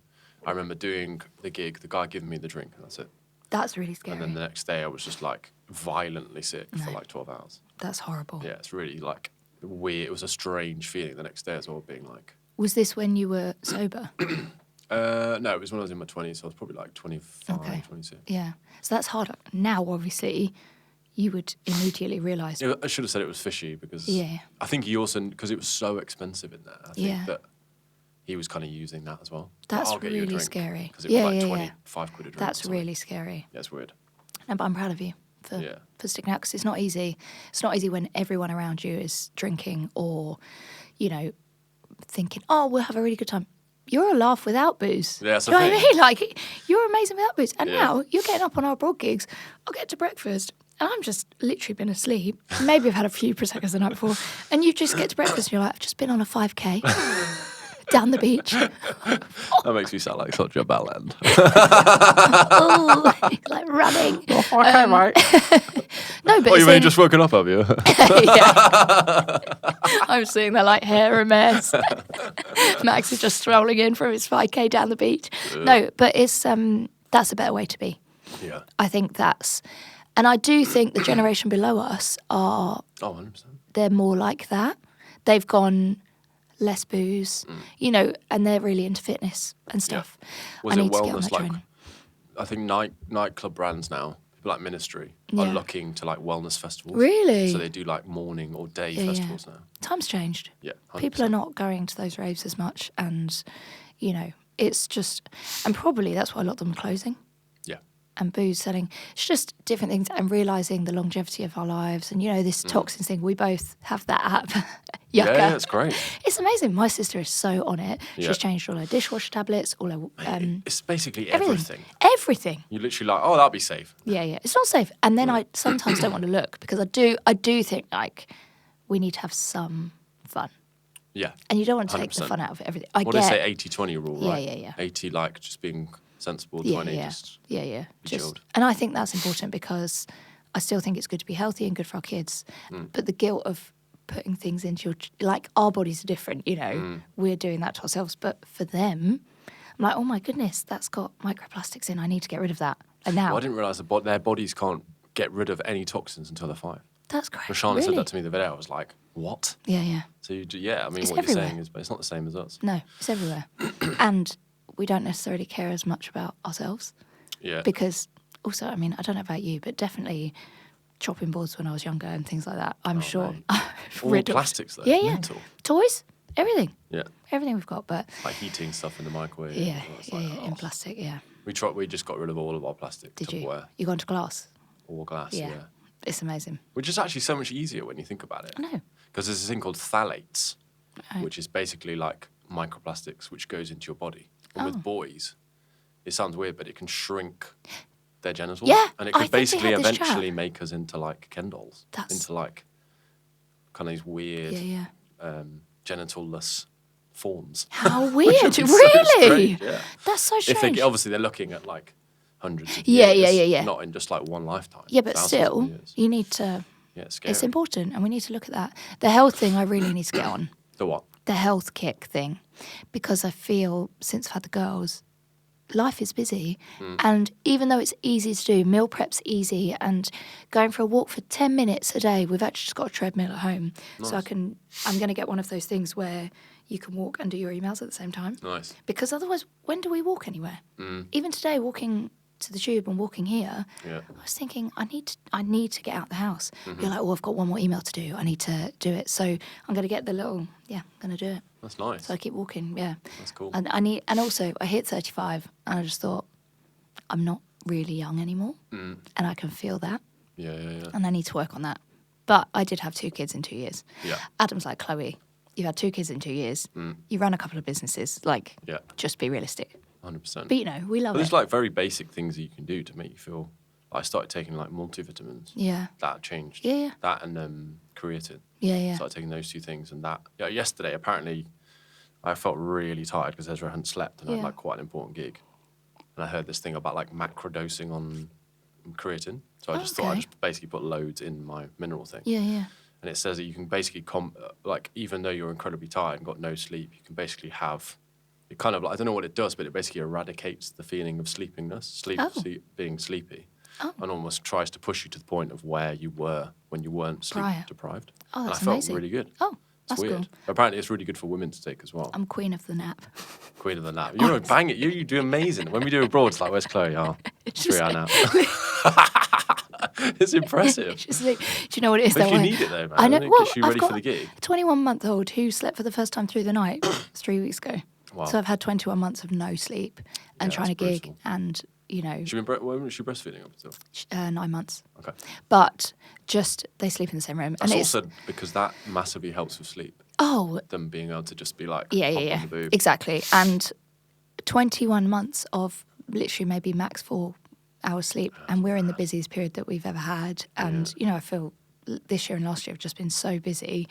I remember doing the gig, the guy giving me the drink, and that's it. That's really scary. And then the next day I was just like violently sick for like 12 hours. That's horrible. Yeah, it's really like weird. It was a strange feeling the next day as well, being like... Was this when you were sober? No, it was when I was in my 20s, so I was probably like 25, 26. Yeah. So that's hard. Now, obviously, you would immediately realise... Yeah, I should have said it was fishy because I think he also... Because it was so expensive in there, I think that he was kind of using that as well. That's I'll get you a really drink, scary. Because it was like 25 quid a drink. That's really scary. Yeah, it's weird. No, but I'm proud of you for sticking out because it's not easy. It's not easy when everyone around you is drinking or, thinking, oh, we'll have a really good time. You're a laugh without booze. Yeah, that's Do you know the what thing. I mean? Like, you're amazing without booze. And now you're getting up on our broad gigs. I'll get to breakfast. And I'm just literally been asleep. Maybe I've had a few Prosecco's the night before. And you just get to breakfast and you're like, I've just been on a 5K down the beach. That makes me sound like such a bellend. Oh, like running. Okay, mate. No, but you've only just woken up, have you? I'm seeing the like hair a mess. Max is just strolling in from his 5K down the beach. No, but it's that's a better way to be. Yeah. I think that's, and I do think the generation below us are. 100%. They're more like that. They've gone less booze, and they're really into fitness and stuff. Yeah. Was it wellness like? Training. I think nightclub brands now, people like Ministry, are looking to like wellness festivals. Really? So they do like morning or day festivals now. Time's changed. Yeah. 100%. People are not going to those raves as much, and it's just, and probably that's why a lot of them are closing. Yeah. And booze selling. It's just different things, and realising the longevity of our lives, and this toxins thing. We both have that app. Yucca. Yeah, it's great. It's amazing. My sister is so on it. Yeah. She's changed all her dishwasher tablets, all her... it's basically everything. Everything. You're literally like, oh, that'll be safe. Yeah. It's not safe. And then I sometimes don't want to look because I do think, like, we need to have some fun. Yeah. And you don't want to 100%. take the fun out of everything. What do they say, 80-20 rule, right? Yeah. 80, like, just being sensible, 20, just be chilled. And I think that's important because I still think it's good to be healthy and good for our kids. But the guilt of putting things into like, our bodies are different, we're doing that to ourselves. But for them, I'm like, oh my goodness, that's got microplastics in. I need to get rid of that. And now... Well, I didn't realise their bodies can't get rid of any toxins until they're 5. That's great. Rashana said that to me the other day. I was like, what? Yeah. So, I mean, It's what everywhere. you're saying is, but it's not the same as us. No, it's everywhere. And we don't necessarily care as much about ourselves. Yeah. Because also, I mean, I don't know about you, but definitely chopping boards when I was younger and things like that. I'm sure. All plastics, though. Yeah. Mental. Toys, everything. Yeah. Everything we've got, but... Like heating stuff in the microwave. Yeah, in plastic, yeah. We just got rid of all of our plastic. Did Tupperware. You gone to glass? All glass, yeah. It's amazing. Which is actually so much easier when you think about it. I know. Because there's this thing called phthalates, which is basically like microplastics which goes into your body. And with boys, it sounds weird, but it can shrink their genitals. Yeah, and it can basically had this eventually chat. make us into like Ken dolls. Into like kind of these weird genital-less forms. How weird. So really? strange, yeah. That's so strange. Obviously, they're looking at like hundreds of years. Yeah. Not in just like one lifetime. Yeah, but still, you need to... Yeah, it's scary. It's important, and we need to look at that. The health thing, I really need to get on. The what? The health kick thing. Because I feel, since I've had the girls, life is busy. And even though it's easy to do, meal prep's easy, and going for a walk for 10 minutes a day, we've actually just got a treadmill at home. Nice. So I'm going to get one of those things where you can walk and do your emails at the same time. Nice. Because otherwise, when do we walk anywhere? Even today, walking to the tube and walking here, I was thinking, I need to get out the house. You're like, I've got one more email to do. I need to do it. So I'm going to get the little, I'm going to do it. That's nice. So I keep walking, yeah. That's cool. And also I hit 35 and I just thought, I'm not really young anymore. And I can feel that. Yeah. And I need to work on that. But I did have 2 kids in 2 years. Yeah. Adam's like, Chloe, you've had 2 kids in 2 years. You run a couple of businesses. Like, just be realistic. 100%. But, we love it. There's like very basic things that you can do to make you feel. I started taking like multivitamins. Yeah. That changed. Yeah. That and creatine. Yeah. Started taking those 2 things, and that. Yeah. Yesterday, apparently, I felt really tired because Ezra hadn't slept, and I had like quite an important gig, and I heard this thing about like macrodosing on creatine. So I just thought I'd just basically put loads in my mineral thing. Yeah. And it says that you can basically like even though you're incredibly tired and got no sleep, you can basically have. It kind of like, I don't know what it does, but it basically eradicates the feeling of sleepiness, being sleepy, and almost tries to push you to the point of where you were when you weren't sleep deprived. Oh, that's and I felt amazing. really good. Oh, that's weird. cool. Apparently, it's really good for women to take as well. I'm queen of the nap. Queen of the nap. You're a bang it. You do amazing. When we do abroad, it's like, where's Chloe? 3-hour nap. It's impressive. Do you know what it is? But you need it though, man. I know. Well, you're ready for the gig. A 21-month-old who slept for the first time through the night 3 weeks ago. Wow. So I've had 21 months of no sleep and trying to gig brutal. and, when was she breastfeeding up until? 9 months. Okay. But just, they sleep in the same room. That's also because that massively helps with sleep. Oh. Them being able to just be like, Yeah. the boob. Exactly. And 21 months of literally maybe max 4 hours sleep. And we're in the busiest period that we've ever had. And, I feel this year and last year have just been so busy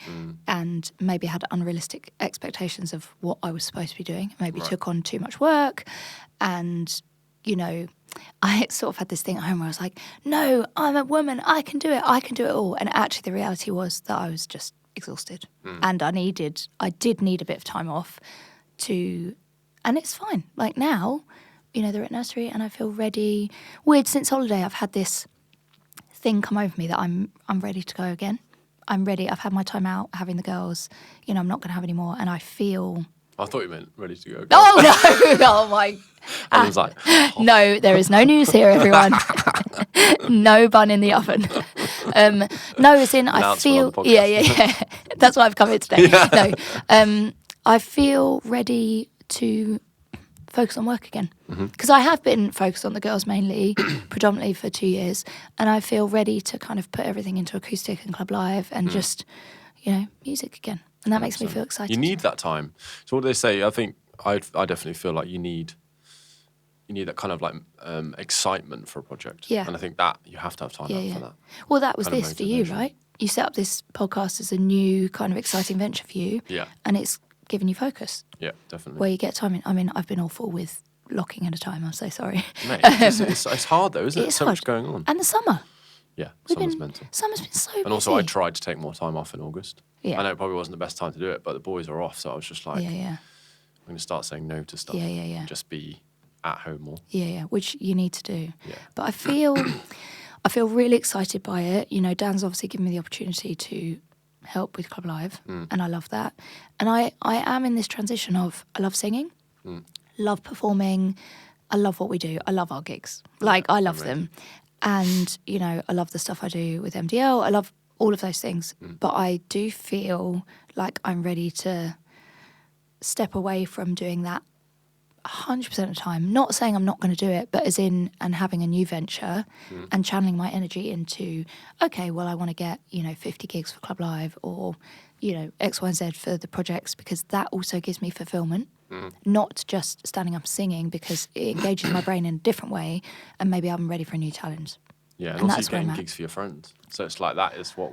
and maybe had unrealistic expectations of what I was supposed to be doing. Maybe took on too much work. And, I sort of had this thing at home where I was like, no, I'm a woman. I can do it. I can do it all. And actually the reality was that I was just exhausted. And I did need a bit of time off and it's fine. Like now, they're at nursery and I feel ready. Weird, since holiday, I've had this thing come over me that I'm ready to go again. I'm ready. I've had my time out having the girls. I'm not going to have any more. And I feel... I thought you meant ready to go. Oh, no. Oh, my... I was like... No, there is no news here, everyone. No bun in the oven. No, as in I feel... Yeah. That's why I've come here today. Yeah. No, I feel ready to focus on work again. Because I have been focused on the girls mainly, predominantly for 2 years, and I feel ready to kind of put everything into acoustic and club live and just, music again. And that makes me feel excited. You need that time. So what do they say? I think I definitely feel like you need that kind of like excitement for a project. Yeah. And I think that you have to have time out for that. Well, that was this for you, right? You set up this podcast as a new kind of exciting venture for you. Yeah. And it's given you focus. Yeah, definitely. Where you get time in. I mean, I've been awful with locking at a time. I'm so sorry. Mate, it's hard though, isn't it? It's so hard. much going on. And the summer. Yeah, summer's mental. Summer's been so busy. And also I tried to take more time off in August. Yeah. I know it probably wasn't the best time to do it, but the boys are off, so I was just like, I'm going to start saying no to stuff. Yeah. And just be at home more. Yeah, which you need to do. Yeah. But I feel really excited by it. Dan's obviously given me the opportunity to help with Club Live, and I love that. And I am in this transition of I love singing, love performing, I love what we do. I love our gigs. Like, I love them. And, I love the stuff I do with MDL. I love all of those things. But I do feel like I'm ready to step away from doing that 100% of the time. Not saying I'm not going to do it, but as in, and having a new venture and channeling my energy into, okay, well, I want to get, 50 gigs for Club Live or, X, Y, and Z for the projects, because that also gives me fulfillment. Not just standing up and singing, because it engages my brain in a different way, and maybe I'm ready for a new challenge. Yeah, and also you're getting gigs for your friends. So it's like that is what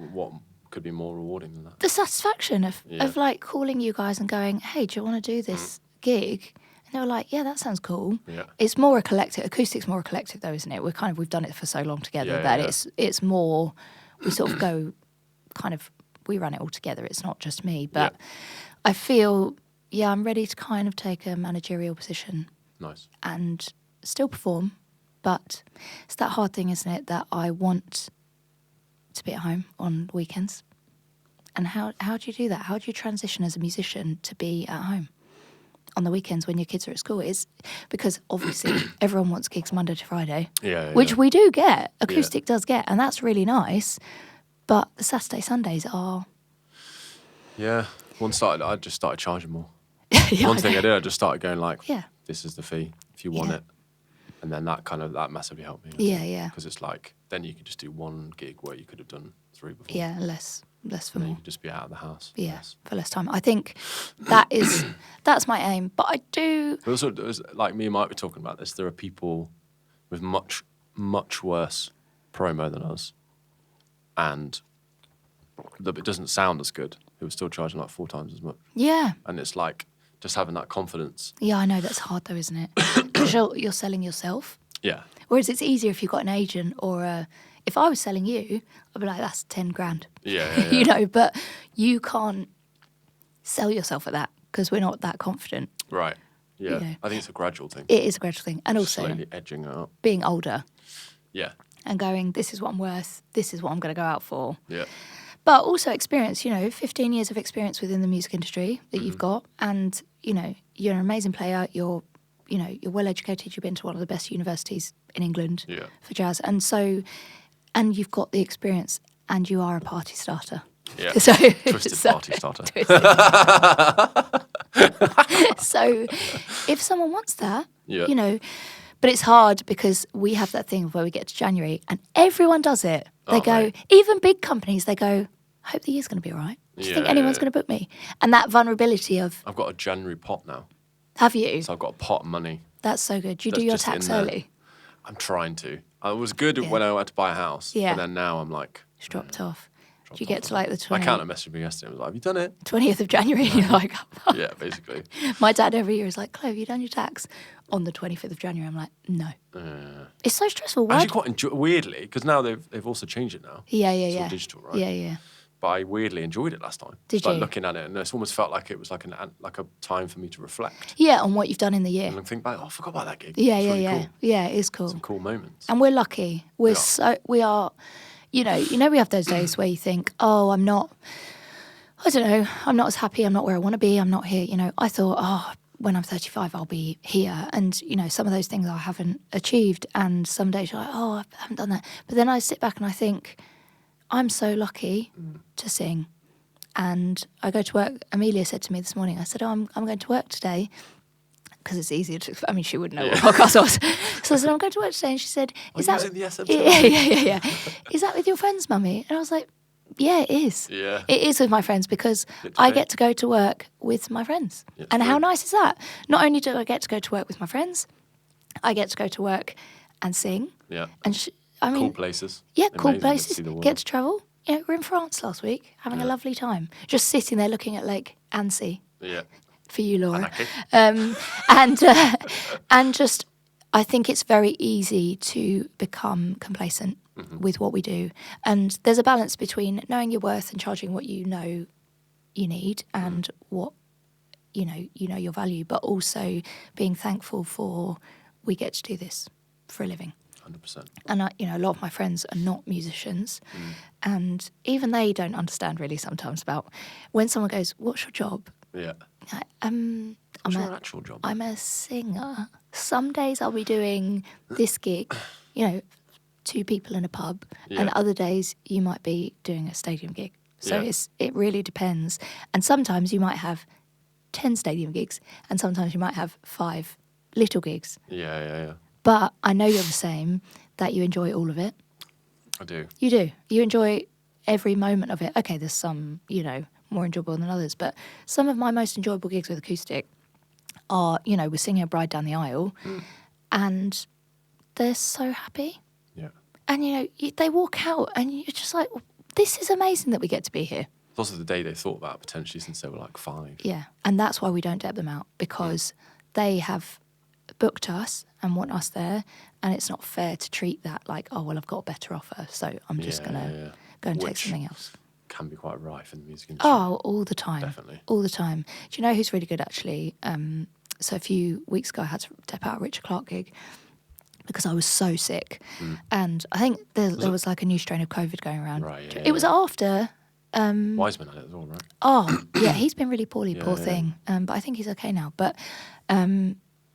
could be more rewarding than that. The satisfaction of like calling you guys and going, hey, do you want to do this gig? And they were like, yeah, that sounds cool. Yeah. It's more a collective. Acoustic's more a collective though, isn't it? We've done it for so long together that it's more, we sort of go we run it all together. It's not just me. But I feel, I'm ready to kind of take a managerial position. Nice. And still perform. But it's that hard thing, isn't it, that I want to be at home on weekends. And how do you do that? How do you transition as a musician to be at home? on the weekends when your kids are at school is because obviously everyone wants gigs Monday to Friday, Yeah. which we do get, acoustic does get, and that's really nice. But the Saturday, Sundays are... Yeah. I just started charging more. Yeah, One thing I did, I just started going like, Yeah. this is the fee if you want it. And then that massively helped me. Yeah. Because it's like, then you could just do one gig where you could have done 3 before. Yeah, less for more. You could just be out of the house. Yeah, for less time. I think that's my aim. But I do... But also, like me and Mike were talking about this, there are people with much, much worse promo than us. And it doesn't sound as good, who are still charging like 4 times as much. Yeah. And it's like just having that confidence. Yeah, I know, that's hard though, isn't it? Because you're selling yourself. Yeah. Whereas it's easier if you've got an agent or if I was selling you, I'd be like, that's 10 grand. Yeah. You know, but you can't sell yourself at that because we're not that confident. Right. Yeah. You know. I think it's a gradual thing. It is a gradual thing. And also slowly edging it up. Being older. Yeah. And going, this is what I'm worth, this is what I'm going to go out for. Yeah. But also experience, 15 years of experience within the music industry that you've got. And, you're an amazing player. You're well educated. You've been to one of the best universities in England for jazz. And and you've got the experience and you are a party starter. Yeah. Twisted party starter. So if someone wants that, yeah. But it's hard because we have that thing where we get to January and everyone does it. They go, mate. even big companies, they go, I hope the year's going to be all right. Do you think anyone's going to book me? And that vulnerability of... I've got a January pot now. Have you? So I've got a pot of money. That's so good. Do you do your just tax in there. early? I'm trying to. I was good when I had to buy a house. Yeah. But then now I'm like... It's dropped off. Do you get to like the 20th? My accountant messaged me yesterday and was like, have you done it? 20th of January, you're like... Yeah, basically. My dad every year is like, Chloe, have you done your tax? On the 25th of January, I'm like, no. It's so stressful. Actually quite weirdly, because now they've also changed it now. Yeah. It's all digital, right? Yeah. But I weirdly enjoyed it last time. Did you? Like looking at it, and it almost felt like it was like a time for me to reflect. Yeah, on what you've done in the year. And think back, I forgot about that gig. Yeah, it's really yeah. Cool. Yeah, it is cool. Some cool moments. And we're lucky. We are, we have those days where you think, oh, I'm not as happy, I'm not where I want to be, I'm not here. I thought, when I'm 35, I'll be here. And, some of those things I haven't achieved. And some days you're like, oh, I haven't done that. But then I sit back and I think, I'm so lucky to sing. And I go to work. Amelia said to me this morning, I said, I'm going to work today. Because it's easier to, she wouldn't know what podcast was. So I said, I'm going to work today. And she said, is that... the SM Yeah. Is that with your friends, Mummy? And I was like, yeah, it is. Yeah. It is with my friends because I get to go to work with my friends. Yeah, and how nice is that? Not only do I get to go to work with my friends, I get to go to work and sing. Yeah. And cool places. Yeah, cool Amazing places. To get to travel. We were in France last week, having a lovely time. Just sitting there looking at Lake Annecy. Yeah. For you, Laura. And just, I think it's very easy to become complacent with what we do. And there's a balance between knowing your worth and charging what you know you need and what you know your value, but also being thankful for we get to do this for a living. 100%. And a lot of my friends are not musicians, and even they don't understand really sometimes about when someone goes, "What's your job?" Yeah. What's your actual job? I'm a singer. Some days I'll be doing this gig, 2 people in a pub, and other days you might be doing a stadium gig. So it really depends. And sometimes you might have 10 stadium gigs, and sometimes you might have 5 little gigs. Yeah. But I know you're the same, that you enjoy all of it. I do. You do. You enjoy every moment of it. Okay, there's some, more enjoyable than others, but some of my most enjoyable gigs with acoustic are, we're singing a bride down the aisle and they're so happy. Yeah. And, they walk out and you're just like, this is amazing that we get to be here. It's also the day they thought about potentially since they were like 5. Yeah, and that's why we don't deb them out, because they have booked us and want us there, and it's not fair to treat that like, oh, well, I've got a better offer, so I'm just going to go and take something else. Can be quite rife in the music industry. Oh, all the time. Definitely. All the time. Do you know who's really good, actually? So a few weeks ago, I had to step out a Richard Clark gig because I was so sick. And I think there was like a new strain of COVID going around. Right, It was after Wiseman had it as well, right? Oh, yeah, he's been really poorly, poor thing. But I think he's okay now. But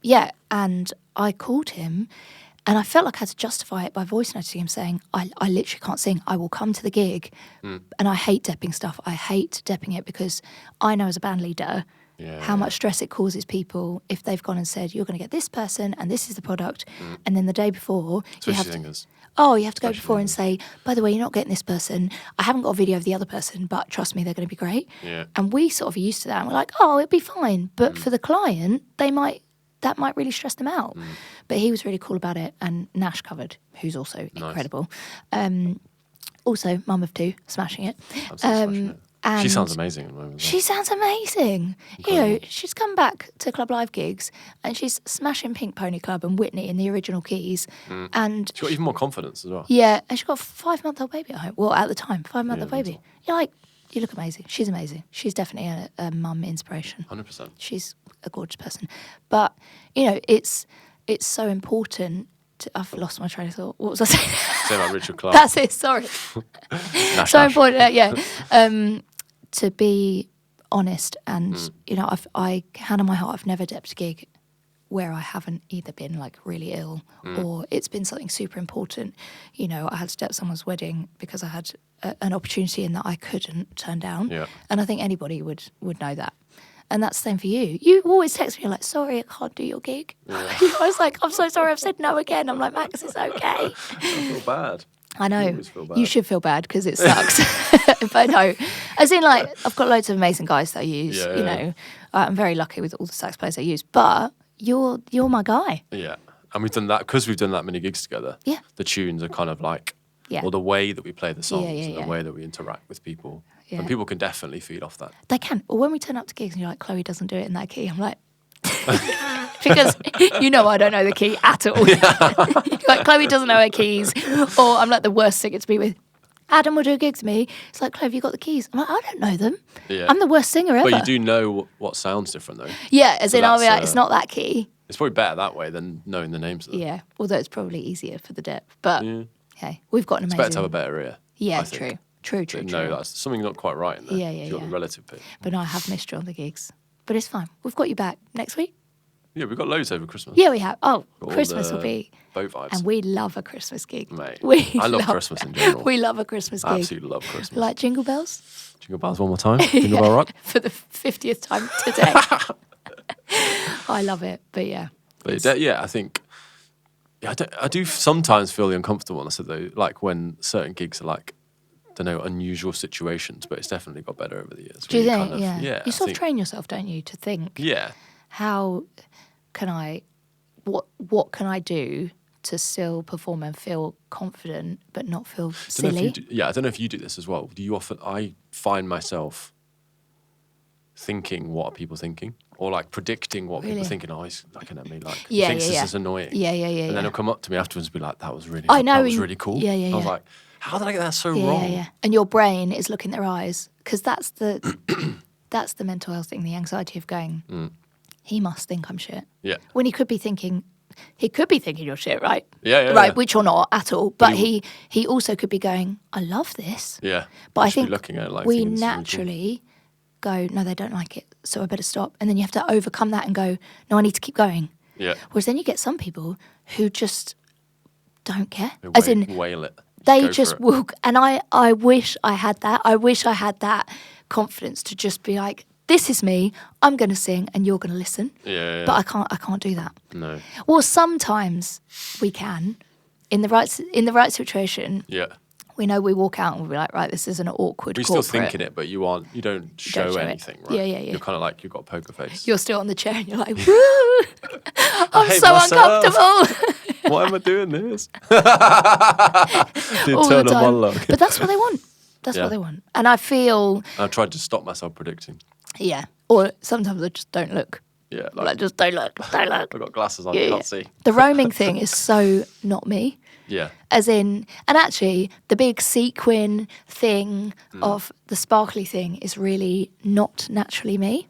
yeah, and I called him and I felt like I had to justify it by voice noting him saying, I literally can't sing. I will come to the gig. And I hate depping stuff. I hate depping it because I know as a band leader how much stress it causes people if they've gone and said, you're going to get this person and this is the product. And then the day before, Especially you have singers. you have to go before and say, by the way, you're not getting this person. I haven't got a video of the other person, but trust me, they're going to be great. Yeah. And we sort of are used to that. And we're like, oh, it'll be fine. But for the client, that might really stress them out. But he was really cool about it. And Nash covered, who's also incredible. Also, mum of two, smashing it. Absolutely smashing it. And she sounds amazing at the moment. She sounds amazing. Incredible. You know, she's come back to Club Live gigs and she's smashing Pink Pony Club and Whitney in the original keys. And she's got even more confidence as well. Yeah, and she's got a 5-month-old baby at home. Well, at the time, 5-month-old baby. You're like, you look amazing. She's amazing. She's definitely a mum inspiration. 100%. She's a gorgeous person. But, you know, it's so important. I've lost my train of thought. What was I saying? Say about Richard Clark. That's it, sorry. So important, to be honest and, you know, I hand on my heart, I've never depped a gig where I haven't either been like really ill or it's been something super important. You know, I had to dep someone's wedding because I had an opportunity in that I couldn't turn down. Yeah. And I think anybody would know that. And that's the same for you. You always text me, you're like, sorry, I can't do your gig. Yeah. I was like, I'm so sorry, I've said no again. I'm like, Max, it's okay. I feel bad. I know. You should feel bad because it sucks. But no, as in like, I've got loads of amazing guys that I use, you know. I'm very lucky with all the sax players I use. But you're my guy. Yeah. And we've done that, because we've done that many gigs together. Yeah. The tunes are kind of like, or the way that we play the songs and the way that we interact with people. Yeah. And people can definitely feed off that. They can. Or when we turn up to gigs and you're like, Chloe doesn't do it in that key, I'm like, because you know I don't know the key at all. Like, Chloe doesn't know her keys. Or I'm like the worst singer to be with. Adam will do a gig to me. It's like, Chloe, have you got the keys? I'm like, I don't know them. Yeah. I'm the worst singer ever. But you do know what sounds different, though. Yeah, as in I'll be like, it's not that key. It's probably better that way than knowing the names of them. Yeah, although it's probably easier for the depth. But, hey, we've got an amazing... It's better to have a better ear. Yeah, true. True. No, that's something not quite right in there. Yeah. You've got the relative bit. But no, I have missed you on the gigs. But it's fine. We've got you back next week. Yeah, we've got loads over Christmas. Yeah, we have. Oh, Christmas will be... Boat vibes. And we love a Christmas gig. Mate, I love Christmas in general. We love a Christmas gig. I absolutely love Christmas. Like Jingle Bells? Jingle Bells one more time. Jingle Bell Rock. For the 50th time today. I love it, but yeah. But I think... Yeah, I do sometimes feel the uncomfortableness of those, like when certain gigs are like, I don't know, unusual situations, but it's definitely got better over the years. Do you think? Yeah. You sort of train yourself, don't you, to think, how can I, what can I do to still perform and feel confident but not feel silly? I don't know if you do this as well. Do you often, I find myself thinking, what are people thinking? Or like predicting what people are thinking. Oh, he's looking at me like, he thinks this is annoying. Yeah. And then he'll come up to me afterwards and be like, that was really cool. Yeah. I was like, how did I get that so wrong? Yeah. And your brain is looking at their eyes, because that's the mental health thing, the anxiety of going, he must think I'm shit. Yeah. When he could be thinking you're shit, right? Yeah. Right, which you're not at all. But he also could be going, I love this. Yeah. But I think looking at it like we naturally go, no, they don't like it, so I better stop. And then you have to overcome that and go, no, I need to keep going. Yeah. Whereas then you get some people who just don't care. Wail it. They just walk. And I wish I had that. I wish I had that confidence to just be like, this is me, I'm going to sing and you're going to listen. Yeah. But I can't do that. No. Well, sometimes we can, in the right situation. Yeah. We know we walk out and we'll be like, right, this is an awkward corporate. You're still thinking it, but you don't show anything, right? Yeah. You're kind of like, you've got a poker face. You're still on the chair and you're like, woo! I'm so uncomfortable. Why am I doing this? The internal monologue. But that's what they want. That's what they want. And I feel... I've tried to stop myself predicting. Yeah. Or sometimes I just don't look. Yeah. Like just don't look. I've got glasses on, you can't see. The roaming thing is so not me. Yeah. As in, and actually, the big sequin thing of the sparkly thing is really not naturally me.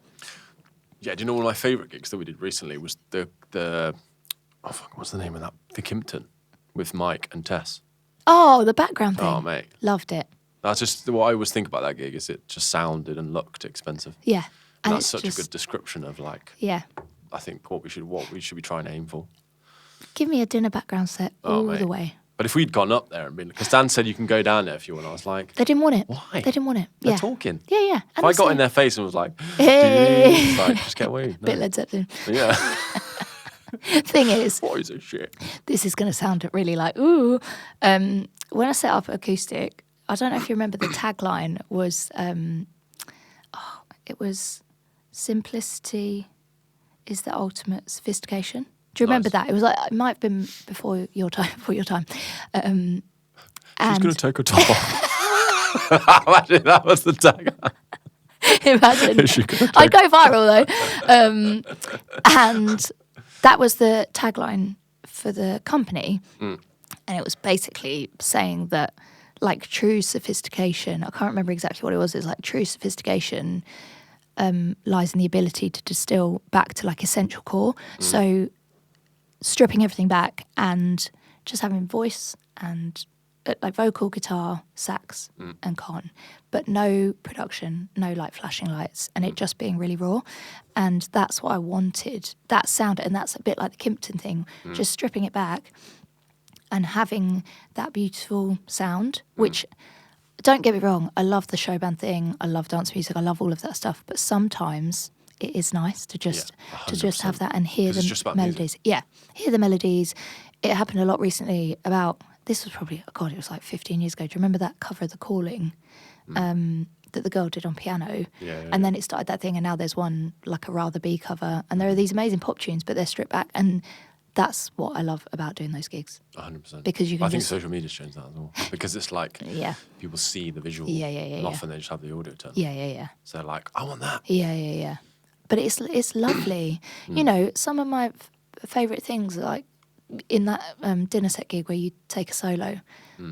Yeah, do you know one of my favourite gigs that we did recently was what's the name of that? The Kimpton with Mike and Tess. Oh, the background thing. Oh, mate. Loved it. That's just what I always think about that gig. Is it just sounded and looked expensive? Yeah, and that's such a good description of like. Yeah. I think what we should be trying to aim for. Give me a dinner background set all the way. But if we'd gone up there and been, because Dan said you can go down there if you want, I was like, they didn't want it. Why? They didn't want it. They're talking. Yeah, yeah. And if I got in their face and was like, hey, it's like, just get away. No. Bit Led Zeppelin. Yeah. Thing is, what is this shit? This is going to sound really like ooh. When I set up acoustic, I don't know if you remember the tagline was, it was simplicity is the ultimate sophistication. Do you remember that? It was like, it might have been before your time. She's going to take her top off. Imagine that was the tag. Imagine. I'd go viral though. And that was the tagline for the company. And it was basically saying that like true sophistication, I can't remember exactly what it was. It was like true sophistication lies in the ability to distill back to like essential core. So stripping everything back and just having voice and like vocal, guitar, sax and con, but no production, no like flashing lights, and it just being really raw. And that's what I wanted, that sound. And that's a bit like the Kimpton thing, just stripping it back and having that beautiful sound, which, don't get me wrong, I love the show band thing, I love dance music, I love all of that stuff, but sometimes it is nice to just have that and hear the melodies. Yeah, hear the melodies. It happened a lot recently about, this was probably, oh God, it was like 15 years ago. Do you remember that cover of The Calling that the girl did on piano? And then it started that thing, and now there's one, like a Rather Be cover, and there are these amazing pop tunes, but they're stripped back, and that's what I love about doing those gigs. 100%. Because you can I think social media's changed that as well. Because it's like, people see the visual, and often they just have the audio turned. So they're like, I want that. Yeah. But it's lovely. You know, some of my favourite things are like in that dinner set gig where you take a solo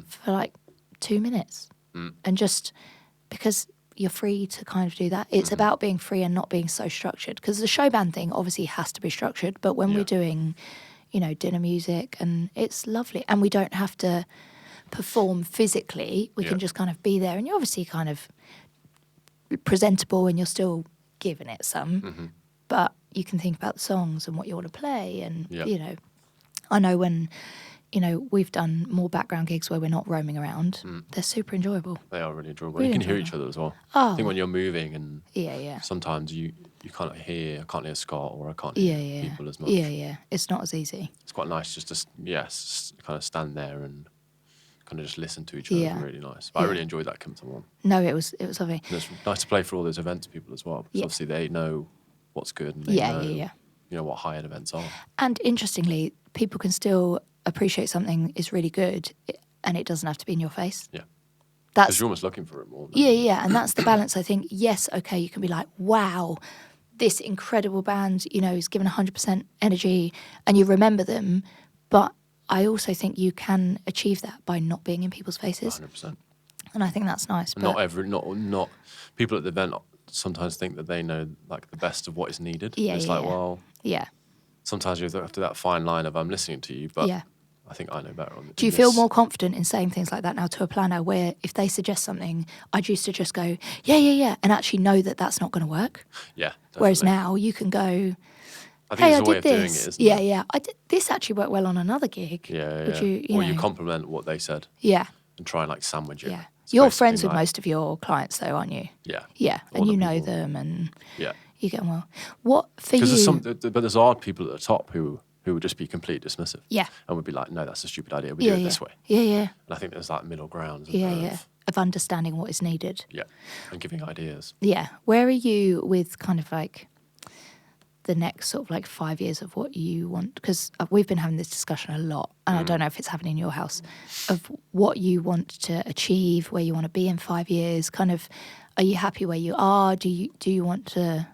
for like 2 minutes. And just because you're free to kind of do that. It's about being free and not being so structured. Because the show band thing obviously has to be structured. But when we're doing, you know, dinner music, and it's lovely. And we don't have to perform physically. We can just kind of be there. And you're obviously kind of presentable and you're still giving it some, but you can think about the songs and what you want to play. And, you know, I know when, you know, we've done more background gigs where we're not roaming around, they're super enjoyable. They are really enjoyable. Really you can hear each other as well. I think when you're moving and sometimes you can't hear, I can't hear Scott or I can't hear people as much. It's not as easy. It's quite nice just to, kind of stand there and kind of just listen to each other. It's really nice. But I really enjoyed that Kimpton one. No, it was lovely. And it's nice to play for all those events people as well. Because obviously they know what's good and they know, you know, what high-end events are. And interestingly, people can still appreciate something is really good and it doesn't have to be in your face. Yeah. Because you're almost looking for it more. Yeah. And that's the balance, I think. Yes, okay, you can be like, wow, this incredible band, you know, is given 100% energy and you remember them, but I also think you can achieve that by not being in people's faces. 100%. And I think that's nice. But not people at the event sometimes think that they know like the best of what is needed. Well, sometimes you have to that fine line of I'm listening to you, but I think I know better. Do you feel more confident in saying things like that now to a planner, where if they suggest something, I used to just go and actually know that that's not going to work. Yeah. Definitely. Whereas now you can go, I think there's a way of doing it, isn't there? Yeah. I did this actually worked well on another gig. Yeah. You compliment what they said. Yeah. And try and like sandwich it. Yeah. You're friends with most of your clients though, aren't you? Yeah. Yeah. And you know them and you get on well. What for you? But there's odd people at the top who would just be completely dismissive. Yeah. And would be like, no, that's a stupid idea. We do it this way. Yeah. And I think there's that middle ground. Of understanding what is needed. Yeah. And giving ideas. Yeah. Where are you with kind of like the next sort of like 5 years of what you want? Because we've been having this discussion a lot, and I don't know if it's happening in your house, of what you want to achieve, where you want to be in 5 years. Kind of, are you happy where you are? Do you want to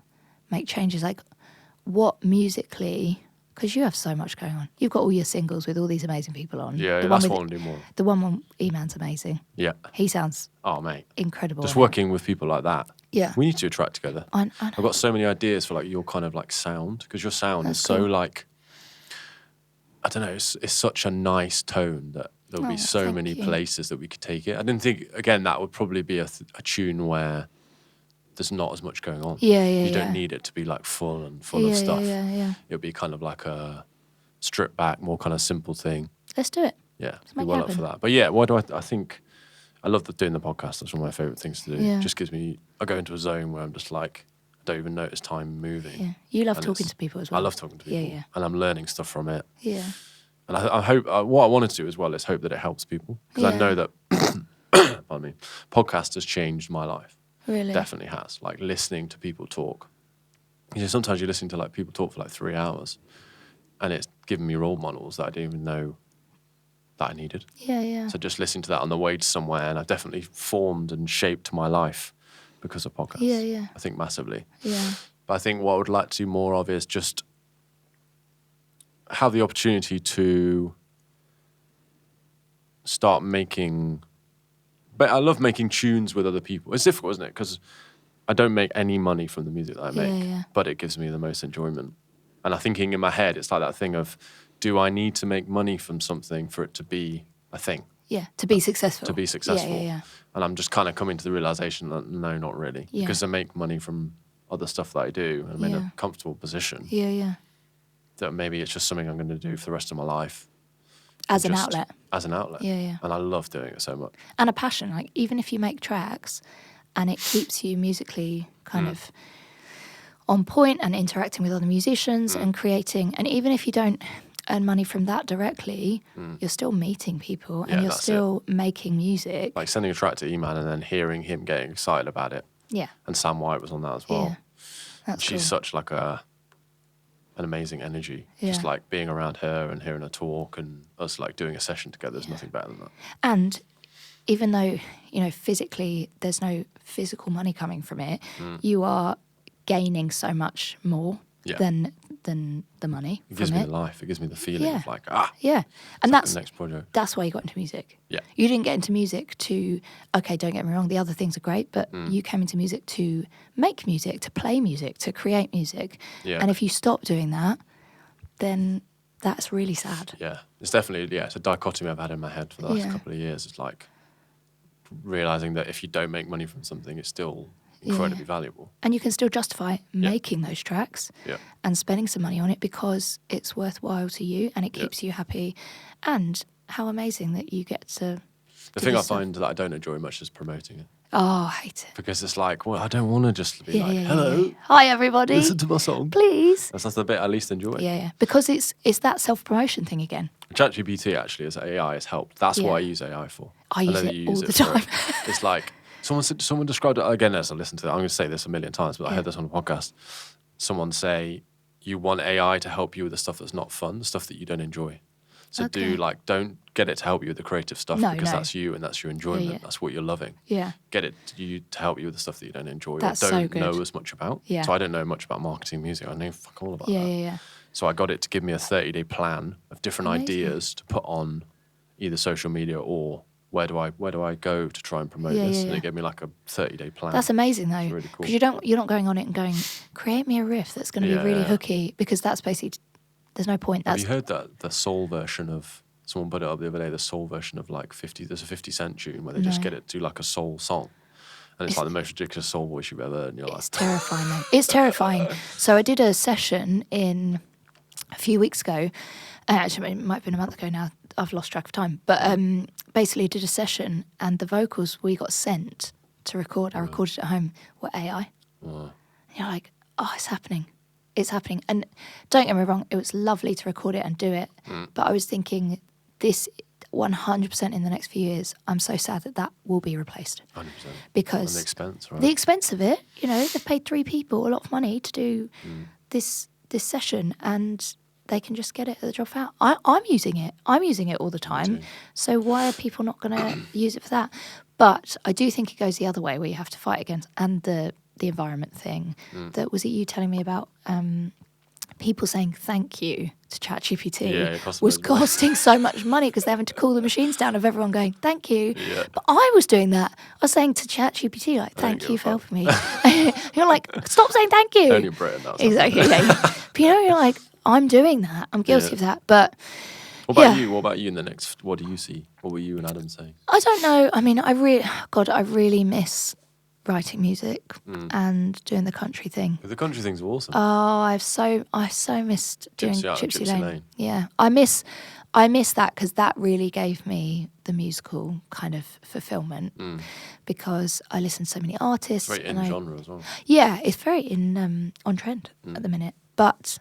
make changes? Like, what musically? Because you have so much going on. You've got all your singles with all these amazing people on. Yeah, that's what I want to do more. The one with E-Man's amazing. Yeah. He sounds incredible. Just working with people like that. Yeah. We need to attract together. I know. I've got so many ideas for like your kind of like sound, because your sound is so like, I don't know, it's such a nice tone that there'll be so many places that we could take it. I didn't think, again, that would probably be a tune where there's not as much going on. You don't need it to be like full of stuff. It'll be kind of like a stripped back, more kind of simple thing. Let's do it. Yeah, be well up for that. But yeah, why do I think I love doing the podcast. That's one of my favourite things to do. It just gives me, I go into a zone where I'm just like, I don't even notice time moving. Yeah, you love talking to people as well. I love talking to people. And I'm learning stuff from it. Yeah. And I hope, what I wanted to do as well is hope that it helps people. Because I know that, pardon me, podcast has changed my life. Really? Definitely has. Like listening to people talk. You know, sometimes you're listening to like people talk for like 3 hours and it's given me role models that I didn't even know that I needed. Yeah. So just listening to that on the way to somewhere, and I've definitely formed and shaped my life because of podcasts. Yeah. I think massively. Yeah. But I think what I would like to do more of is just have the opportunity to start making. But I love making tunes with other people. It's difficult, isn't it? Because I don't make any money from the music that I make, but it gives me the most enjoyment. And I'm thinking in my head, it's like that thing of, do I need to make money from something for it to be a thing? Yeah, to be successful. To be successful. Yeah. And I'm just kind of coming to the realization that no, not really. Yeah. Because I make money from other stuff that I do. And I'm in a comfortable position. Yeah. That maybe it's just something I'm going to do for the rest of my life. As an outlet. As an outlet. Yeah. And I love doing it so much. And a passion. Like, even if you make tracks and it keeps you musically kind of on point and interacting with other musicians and creating, and even if you don't earn money from that directly, you're still meeting people and you're still making music. Like sending a track to E-Man and then hearing him getting excited about it. Yeah. And Sam White was on that as well. Yeah. She's such like an amazing energy. Just like being around her and hearing her talk and us like doing a session together, there's nothing better than that. And even though, you know, physically there's no physical money coming from it, you are gaining so much more than the money. It gives me the life. It gives me the feeling of like, Yeah. And that's the next project. That's why you got into music. Yeah. You didn't get into music to, okay, don't get me wrong, the other things are great, but you came into music to make music, to play music, to create music. Yeah. And if you stop doing that, then that's really sad. Yeah. It's definitely, it's a dichotomy I've had in my head for the last couple of years. It's like realizing that if you don't make money from something, it's still incredibly valuable. And you can still justify making those tracks and spending some money on it because it's worthwhile to you and it keeps you happy. And how amazing that you get to... The thing I find that I don't enjoy much is promoting it. Oh, I hate it. Because it's like, well, I don't want to just be hello. Hi, everybody. Listen to my song. Please. That's the bit I least enjoy. Yeah. Because it's that self-promotion thing again. ChatGPT actually, as AI, has helped. That's what I use AI for. I use it all the time. It's like... Someone described it, again, as I listen to it, I'm going to say this a million times, but I heard this on a podcast. Someone say, you want AI to help you with the stuff that's not fun, the stuff that you don't enjoy. So don't get it to help you with the creative stuff because that's you and that's your enjoyment. Yeah. That's what you're loving. Yeah. Get it to help you with the stuff that you don't enjoy that's or don't so good. know as much about. Yeah. So I don't know much about marketing music. I know fuck all about that. Yeah. So I got it to give me a 30-day plan of different ideas to put on either social media or where do I go to try and promote this? And it gave me like a 30-day plan. That's amazing though. It's really cool. Because you're not going on it and going, create me a riff that's going to be really hooky, because that's basically, there's no point. Have you heard that the soul version of, someone put it up the other day, the soul version of like 50, there's a 50 Cent tune where they just get it to like a soul song. And it's like the most ridiculous soul voice you've ever heard. And you're like, it's terrifying though. It's terrifying. So I did a session a few weeks ago. Actually, it might have been a month ago now. I've lost track of time. But basically did a session and the vocals we got sent to record, I recorded at home, were AI. And you're like, oh, it's happening. It's happening. And don't get me wrong, it was lovely to record it and do it. But I was thinking, this 100% in the next few years, I'm so sad that will be replaced. 100%. Because and the expense, right? The expense of it, they've paid 3 people a lot of money to do this session and they can just get it at the drop out. I'm using it. I'm using it all the time. So why are people not going to use it for that? But I do think it goes the other way where you have to fight against, and the environment thing. That was it you telling me about people saying thank you to ChatGPT was costing so much money because they're having to cool the machines down of everyone going thank you. But I was doing that. I was saying to ChatGPT like thank you for helping me. You're like, stop saying thank you. Only Britain, that's exactly. But you're like, I'm doing that. I'm guilty of that. But What about you? What about you in the next? What do you see? What were you and Adam saying? I don't know. I mean, I really miss writing music and doing the country thing. The country thing's awesome. Oh, I so missed doing Gypsy Lane. Yeah, I miss that because that really gave me the musical kind of fulfillment because I listen to so many artists. It's very in genre as well. Yeah, it's very on trend at the minute. But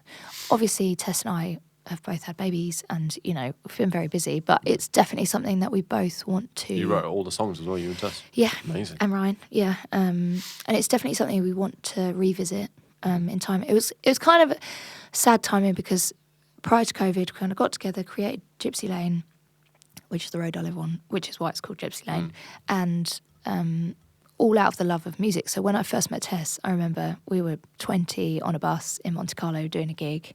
obviously, Tess and I have both had babies and, you know, we've been very busy, but it's definitely something that we both want to... You wrote all the songs as well, you and Tess? Yeah. Amazing. And Ryan, yeah. And it's definitely something we want to revisit in time. It was kind of sad timing because prior to COVID, we kind of got together, created Gypsy Lane, which is the road I live on, which is why it's called Gypsy Lane, and all out of the love of music. So when I first met Tess, I remember we were 20 on a bus in Monte Carlo doing a gig,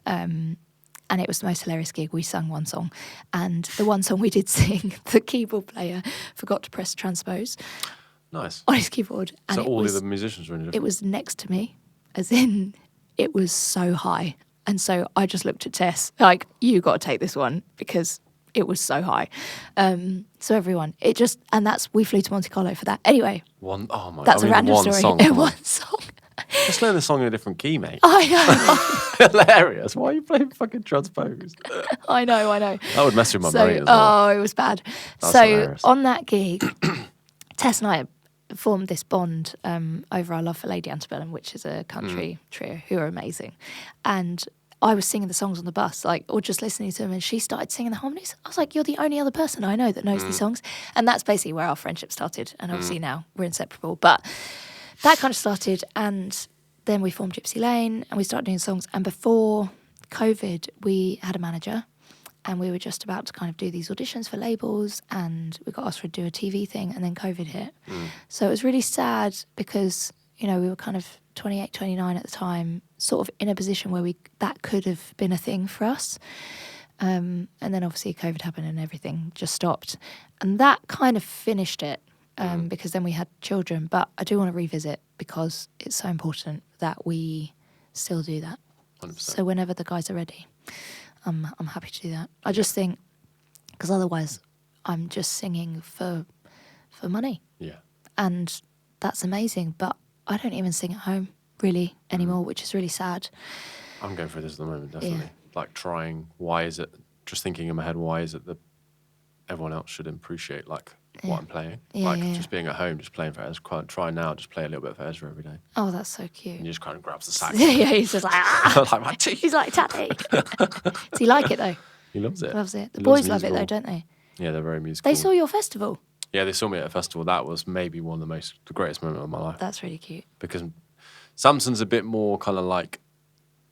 and it was the most hilarious gig. We sung one song, and the one song we did sing, the keyboard player forgot to press transpose. Nice. On his keyboard. And so all the other musicians were in it? It was next to me, as in it was so high. And so I just looked at Tess, like, you got to take this one because it was so high. So everyone, we flew to Monte Carlo for that. Anyway. That's a random story. Song, one song. Just learn the song in a different key, mate. I know. Hilarious. Why are you playing fucking transpose? I know. That would mess with my brain as well. Oh, it was bad. That's hilarious. On that gig, Tess and I formed this bond over our love for Lady Antebellum, which is a country trio who are amazing. And I was singing the songs on the bus, or just listening to them, and she started singing the harmonies. I was like, you're the only other person I know that knows these songs. And that's basically where our friendship started. And obviously now we're inseparable. But that kind of started, and then we formed Gypsy Lane, and we started doing songs. And before COVID, we had a manager, and we were just about to kind of do these auditions for labels, and we got asked to do a TV thing, and then COVID hit. So it was really sad because, you know, we were kind of 28, 29 at the time, sort of in a position where that could have been a thing for us. And then obviously COVID happened and everything just stopped. And that kind of finished it because then we had children. But I do want to revisit because it's so important that we still do that. 100%. So whenever the guys are ready, I'm happy to do that. I just think, because otherwise I'm just singing for money. Yeah. And that's amazing, but I don't even sing at home really anymore, which is really sad. I'm going through this at the moment, definitely. Yeah. Like trying, why is it, just thinking in my head, why is it that everyone else should appreciate what I'm playing? Just being at home, just playing for Ezra. Try now, just play a little bit for Ezra every day. Oh, that's so cute. And he just kind of grabs the sax. Yeah, he's just like, like my teeth. He's like, Tatty. Does he like it though? He loves it. Loves it. The boys love it though, don't they? Yeah, they're very musical. They saw your festival. Yeah, they saw me at a festival. That was maybe one of the greatest moments of my life. That's really cute. Because Samson's a bit more kind of like,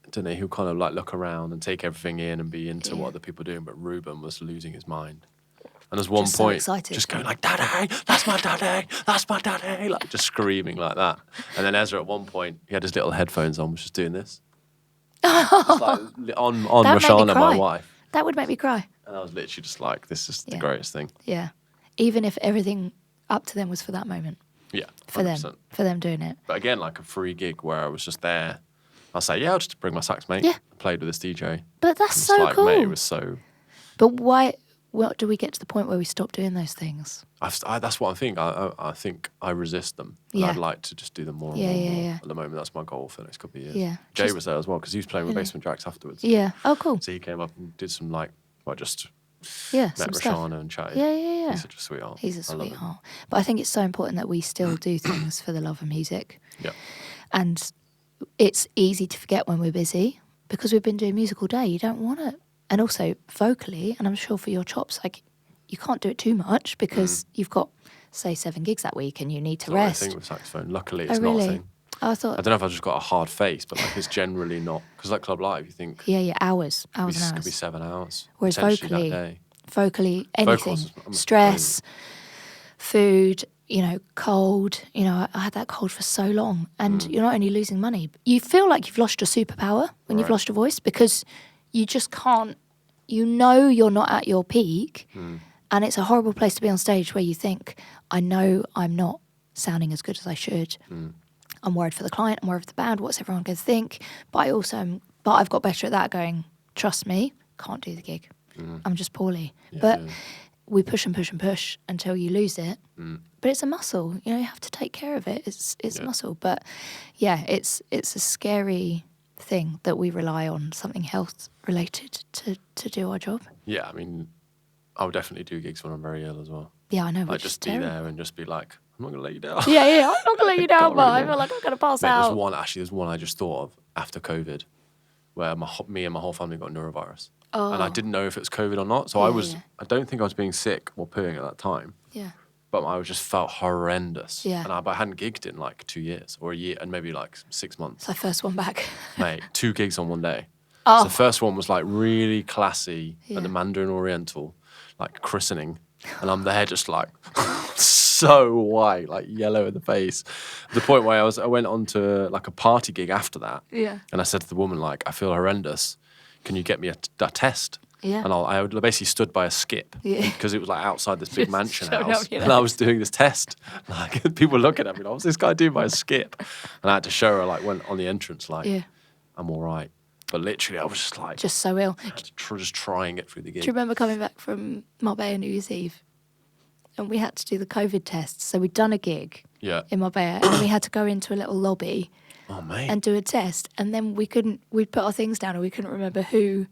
I don't know, he'll kind of like look around and take everything in and be into what other people are doing. But Ruben was losing his mind. And there's one point, just going like, Daddy, that's my daddy, that's my daddy, like just screaming like that. And then Ezra at one point, he had his little headphones on, was just doing this. Just like on Roshana, my wife. That would make me cry. And I was literally just like, this is the greatest thing. Yeah. Even if everything up to them was for that moment. Yeah, 100%. For them doing it. But again, like a free gig where I was just there. I'll say, yeah, I'll just bring my sax, mate. Yeah. I played with this DJ. But that's so cool. Mate, it was so... But why... Well, do we get to the point where we stop doing those things? That's what I think. I think I resist them. And I'd like to just do them more and more. At the moment, that's my goal for the next couple of years. Yeah. Jay was there as well because he was playing with Basement Jacks afterwards. Yeah. Oh, cool. So he came up and did some met some Roshana and chatted. Yeah. He's such a sweetheart. He's a sweetheart. But I think it's so important that we still do things for the love of music. Yeah. And it's easy to forget when we're busy because we've been doing music all day. You don't want to. And also vocally, and I'm sure for your chops, like you can't do it too much because you've got, say, 7 gigs that week and you need to rest. It's not a thing with saxophone. Luckily, it's not a thing. I don't know if I've just got a hard face, but like it's generally not. Because like Club Live, you think... Yeah, hours and hours. It could be 7 hours. Whereas vocally, anything, I'm stress, food, cold. I had that cold for so long. And you're not only losing money, you feel like you've lost your superpower when you've lost your voice because you just can't, you're not at your peak. And it's a horrible place to be on stage where you think, I know I'm not sounding as good as I should. I'm worried for the client, I'm worried for the band, what's everyone going to think? But I've got better at that going, trust me, can't do the gig. I'm just poorly. But we push and push and push until you lose it. But it's a muscle, you have to take care of it. It's muscle. But yeah, it's a scary thing that we rely on something health related to do our job. Yeah, I mean, I would definitely do gigs when I'm very ill as well. Yeah, I know. Like just be there and just be like, I'm not going to let you down. Yeah, I'm not going to let you down, but I feel like I'm going to pass out. There's one I just thought of after COVID where me and my whole family got norovirus. Oh. And I didn't know if it was COVID or not. So I don't think I was being sick or pooing at that time. Yeah. But I just felt horrendous. Yeah. And I hadn't gigged in like 2 years or a year and maybe like 6 months. It's my first one back. Mate, 2 gigs on one day. Oh. So the first one was like really classy at the Mandarin Oriental, like christening. And I'm there just like so white, like yellow in the face. The point where I went on to like a party gig after that. Yeah. And I said to the woman, like, I feel horrendous. Can you get me a test? Yeah. And I basically stood by a skip because it was like outside this big mansion house. Up, and I was doing this test. Like people looking at me, like, what's this guy doing by a skip? And I had to show her, like, went on the entrance, like, I'm all right. But literally, I was just like... Just so ill. Just trying it through the gig. Do you remember coming back from Marbella New Year's Eve? And we had to do the COVID test. So we'd done a gig in Marbella and we had to go into a little lobby and do a test. And then we'd put our things down and we couldn't remember whose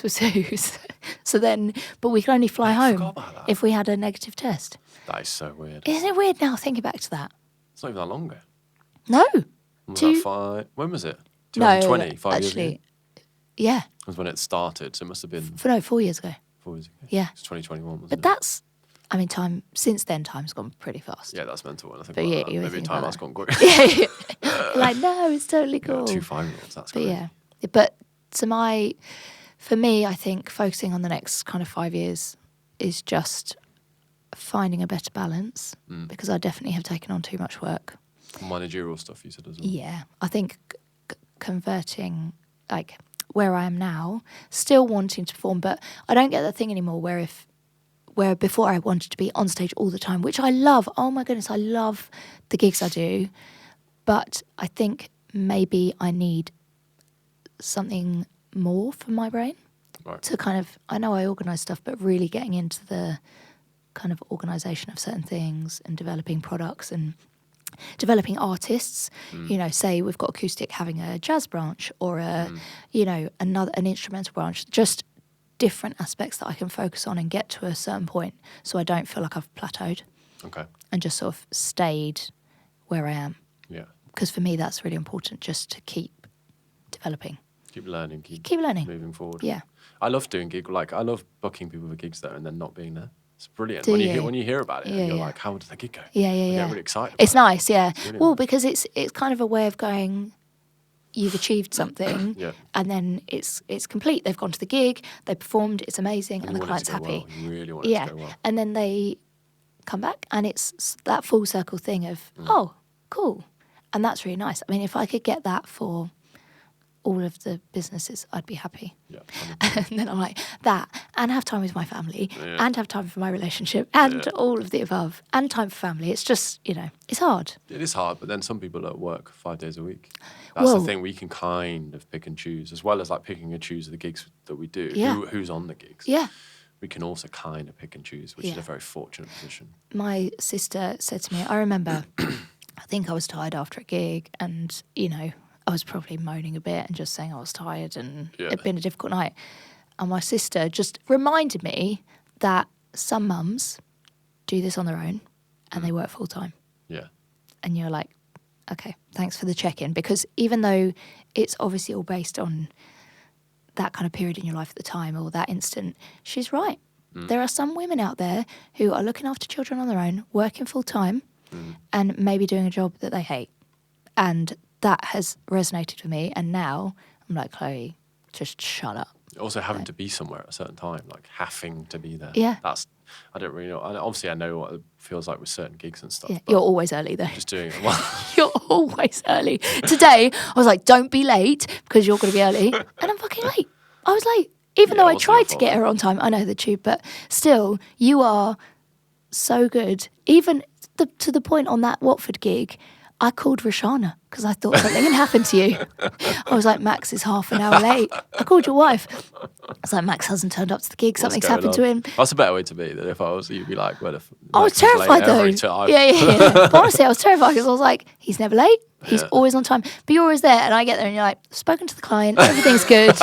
was whose. So then, but we could only fly home if we had a negative test. That is so weird. Isn't it weird now thinking back to that? It's not even that long ago. No. When was it? 2020, no, 5 actually, years ago? Yeah. Was when it started, so it must have been... 4 years ago. 4 years ago. Yeah. It's 2021, wasn't it? But that's... I mean, since then, time's gone pretty fast. Yeah, that's mental. When I think but about that. Maybe time has gone quick. Like, no, it's totally cool. 2 5-year-olds, that's great. Yeah. But for me, I think focusing on the next kind of 5 years is just finding a better balance because I definitely have taken on too much work. Managerial stuff, you said as well. Yeah. I think converting, like, where I am now, still wanting to perform, but I don't get that thing anymore where before I wanted to be on stage all the time, which I love. Oh my goodness, I love the gigs I do. But I think maybe I need something more for my brain to kind of, I know I organise stuff, but really getting into the kind of organisation of certain things and developing products and developing artists. Say we've got acoustic having a jazz branch or an instrumental branch, just different aspects that I can focus on and get to a certain point so I don't feel like I've plateaued. Okay. And just sort of stayed where I am. Yeah. Because for me that's really important, just to keep developing. Keep learning. Keep learning. Moving forward. Yeah. I love doing gigs. Like, I love booking people for gigs there and then not being there. It's brilliant. When you hear about it, and you're like, how did the gig go? Yeah. You get really excited. It's nice, yeah. Well, because it's kind of a way of going, you've achieved something and then it's complete. They've gone to the gig, they performed, it's amazing, and the client's happy. Well. You really want it to go well. And then they come back and it's that full circle thing of, oh, cool. And that's really nice. I mean, if I could get that for all of the businesses, I'd be happy. Yeah, and then I'm like, that, and have time with my family, and have time for my relationship, and all of the above, and time for family. It's just, it's hard. It is hard, but then some people at work 5 days a week. That's the thing, we can kind of pick and choose, as well as like picking and choose the gigs that we do, who's on the gigs. Yeah. We can also kind of pick and choose, which is a very fortunate position. My sister said to me, I remember, I think I was tired after a gig, and, I was probably moaning a bit and just saying I was tired and it'd been a difficult night. And my sister just reminded me that some mums do this on their own and they work full time. Yeah. And you're like, okay, thanks for the check-in. Because even though it's obviously all based on that kind of period in your life at the time or that instant, she's right. There are some women out there who are looking after children on their own, working full time and maybe doing a job that they hate. And that has resonated with me, and now I'm like, Chloe, just shut up. Also having to be somewhere at a certain time, like having to be there. Yeah. I don't really know. And obviously I know what it feels like with certain gigs and stuff. Yeah. You're always early though. Just doing it well. You're always early. Today, I was like, don't be late because you're going to be early. And I'm fucking late. I was late. Even though I tried to get her on time. I know the tube, but still, you are so good. Even to the point on that Watford gig, I called Roshana because I thought something had happened to you. I was like, Max is half an hour late. I called your wife. I was like, Max hasn't turned up to the gig. Something's happened to him. That's a better way to be than if I was, you'd be like, where the I was terrified though. Yeah. But honestly, I was terrified because I was like, he's never late. He's always on time. But you're always there. And I get there and you're like, spoken to the client. Everything's good.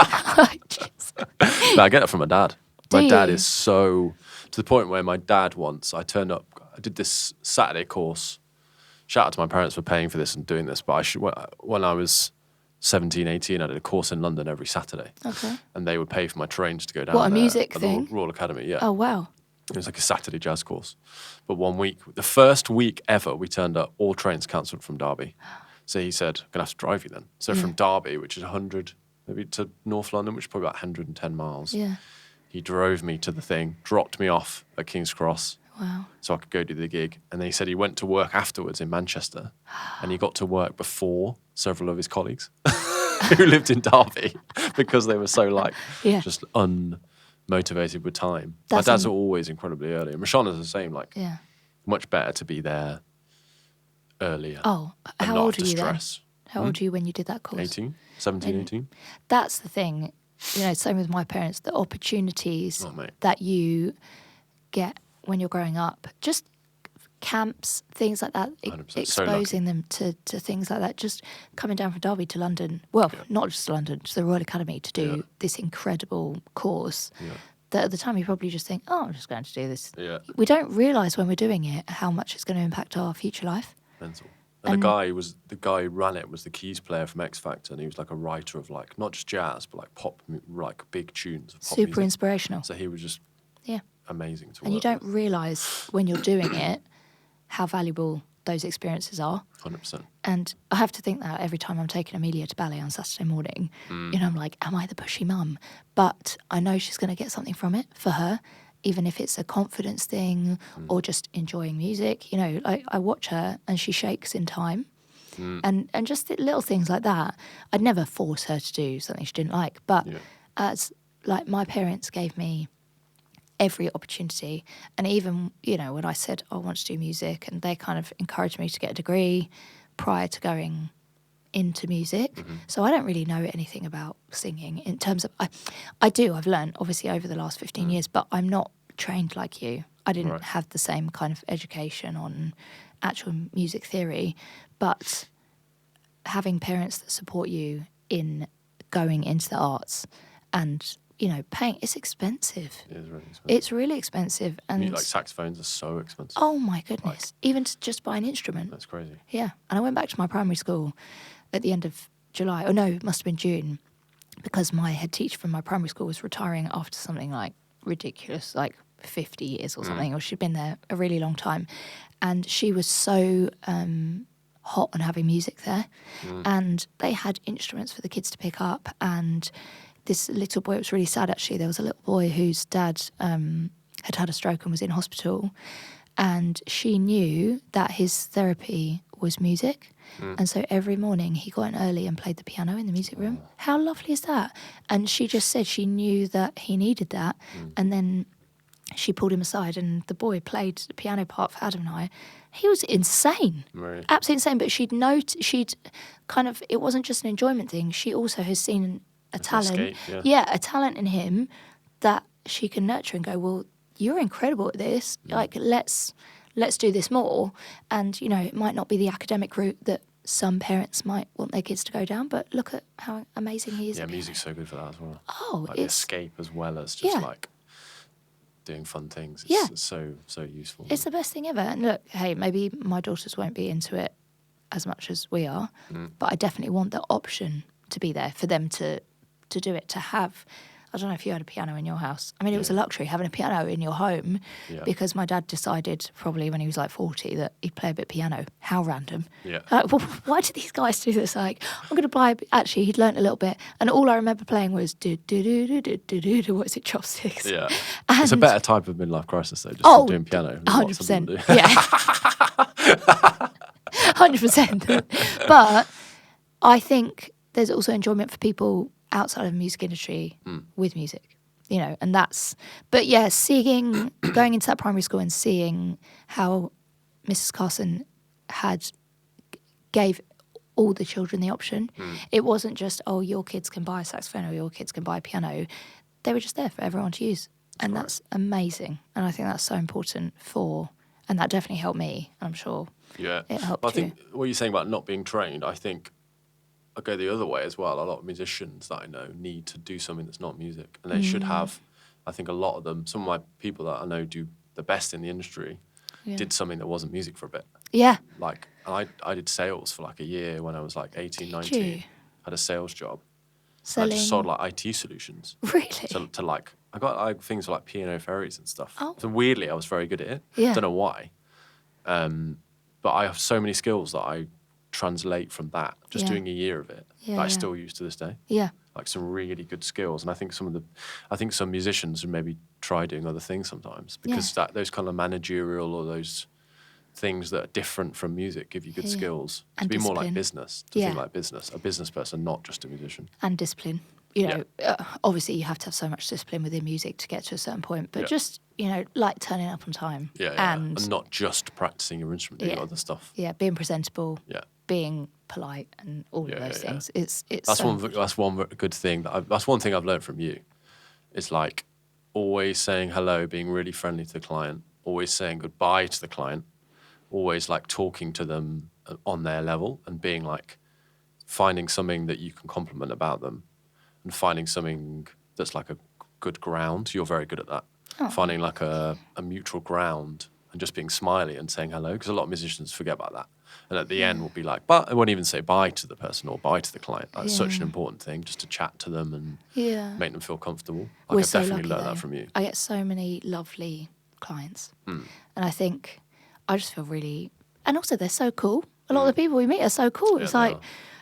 No, I get that from my dad. My dad is so, to the point where my dad once, I did this Saturday course. Shout out to my parents for paying for this and doing this. But when I was 17, 18, I did a course in London every Saturday. Okay. And they would pay for my trains to go down What, a there music at thing? The Royal Academy, yeah. Oh, wow. It was like a Saturday jazz course. But one week, the first week ever, we turned up, all trains cancelled from Derby. So he said, I'm going to have to drive you then. So from Derby, which is 100, maybe to North London, which is probably about 110 miles. Yeah. He drove me to the thing, dropped me off at King's Cross. Wow. So I could go do the gig. And then he said he went to work afterwards in Manchester. And he got to work before several of his colleagues who lived in Derby because they were so just unmotivated with time. My dad's always incredibly early. And Rashana's the same, much better to be there earlier. Oh, how old are you then? How old were you when you did that course? 17, 18. That's the thing. Same with my parents, the opportunities that you get when you're growing up, just camps, things like that, exposing them to things like that, just coming down from Derby to London, not just London, to the Royal Academy to do this incredible course that at the time you probably just think, oh, I'm just going to do this. Yeah. We don't realise when we're doing it how much it's going to impact our future life. Mental. And the guy who ran it was the keys player from X Factor, and he was like a writer of not just jazz, but pop, big tunes. Of pop Super music. Inspirational. So he was just amazing to work And you don't with. realise when you're doing it how valuable those experiences are. 100%. And I have to think that every time I'm taking Amelia to ballet on Saturday morning, I'm like, am I the pushy mum? But I know she's going to get something from it for her, even if it's a confidence thing or just enjoying music. I watch her and she shakes in time. And just little things like that. I'd never force her to do something she didn't like. But as my parents gave me every opportunity. And even, when I said I want to do music, and they kind of encouraged me to get a degree prior to going into music. So I don't really know anything about singing in terms of, I've learned obviously over the last 15 years, but I'm not trained like you. I didn't have the same kind of education on actual music theory, but having parents that support you in going into the arts and paying, it's expensive. It is really expensive. It's really expensive. And saxophones are so expensive. Oh my goodness. Even to just buy an instrument. That's crazy. Yeah. And I went back to my primary school at the end of July. Oh no, it must have been June, because my head teacher from my primary school was retiring after something ridiculous, 50 years or something, or she'd been there a really long time. And she was so hot on having music there. And they had instruments for the kids to pick up. And this little boy, it was really sad actually, there was a little boy whose dad had had a stroke and was in hospital, and she knew that his therapy was music, and so every morning he got in early and played the piano in the music room. How lovely is that? And she just said she knew that he needed that, and then she pulled him aside and the boy played the piano part for Adam and I. He was insane, absolutely insane, but she'd kind of, it wasn't just an enjoyment thing, she also has seen a talent, a talent in him that she can nurture and go, well, you're incredible at this. Let's do this more. And it might not be the academic route that some parents might want their kids to go down, but look at how amazing he is. Yeah, music's so good for that as well. Oh, it's escape as well as just doing fun things. It's so useful. It's the best thing ever. And look, hey, maybe my daughters won't be into it as much as we are, but I definitely want the option to be there for them to do it, to have. I don't know if you had a piano in your house. I mean, it was a luxury having a piano in your home because my dad decided probably when he was 40 that he'd play a bit of piano. How random. Yeah. Well, why do these guys do this? I'm going to play, actually, he'd learnt a little bit. And all I remember playing was do-do-do-do-do-do-do, what is it, chopsticks? Yeah. And it's a better type of midlife crisis though, just doing piano. 100%. Yeah. 100%. But I think there's also enjoyment for people outside of the music industry with music, and that's, but yeah, seeing, going into that primary school and seeing how Mrs. Carson had gave all the children the option. It wasn't just, oh, your kids can buy a saxophone or your kids can buy a piano. They were just there for everyone to use. And that's amazing. And I think that's so important and that definitely helped me. I'm sure it helped I think what you're saying about not being trained, I think I go the other way as well. A lot of musicians that I know need to do something that's not music. And they should have, I think a lot of them, some of my people that I know do the best in the industry, did something that wasn't music for a bit. Yeah. Like, I did sales for like a year when I was like 18, 19. Had a sales job. Selling. I just sold like IT solutions. Really? To like, I got like things like P&O ferries and stuff. Oh. So weirdly, I was very good at it. Yeah. Don't know why. But I have so many skills that I translate from that, just doing a year of it, that I still use to this day. Yeah. Like some really good skills. And I think some musicians would maybe try doing other things sometimes because those kind of managerial or those things that are different from music give you good skills to be more like business, to think like business, a business person, not just a musician. And discipline. You know, obviously you have to have so much discipline within music to get to a certain point, but just, you know, like turning up on time. And not just practicing your instrument, doing other stuff. Yeah, being presentable, being polite and all of those things. It's that's one good thing. That's one thing I've learned from you. It's like always saying hello, being really friendly to the client, always saying goodbye to the client, always like talking to them on their level and being like finding something that you can compliment about them and finding something that's like a good ground. You're very good at that. Finding like a mutual ground and just being smiley and saying hello, because a lot of musicians forget about that. And at the end will be like, but I won't even say bye to the person or bye to the client. That's such an important thing, just to chat to them and make them feel comfortable. Like I've definitely learned that from you. I get so many lovely clients. And I think I just feel really, and also they're so cool. A lot of the people we meet are so cool. It's like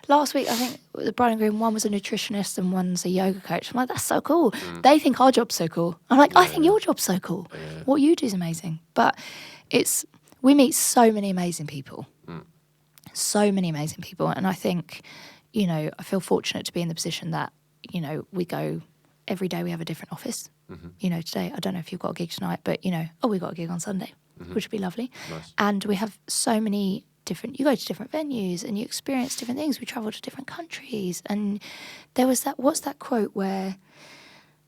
last week, I think the bride and groom, one was a nutritionist and one's a yoga coach. I'm like, that's so cool. They think our job's so cool. I'm like, I think your job's so cool. What you do is amazing. But we meet so many amazing people. So many amazing people. And I think, you know, I feel fortunate to be in the position that, you know, we go every day, we have a different office. You know, today, I don't know if you've got a gig tonight, but, you know, we got a gig on Sunday, which would be lovely. Nice. And we have so many you go to different venues and you experience different things. We travel to different countries. And there was what's that quote where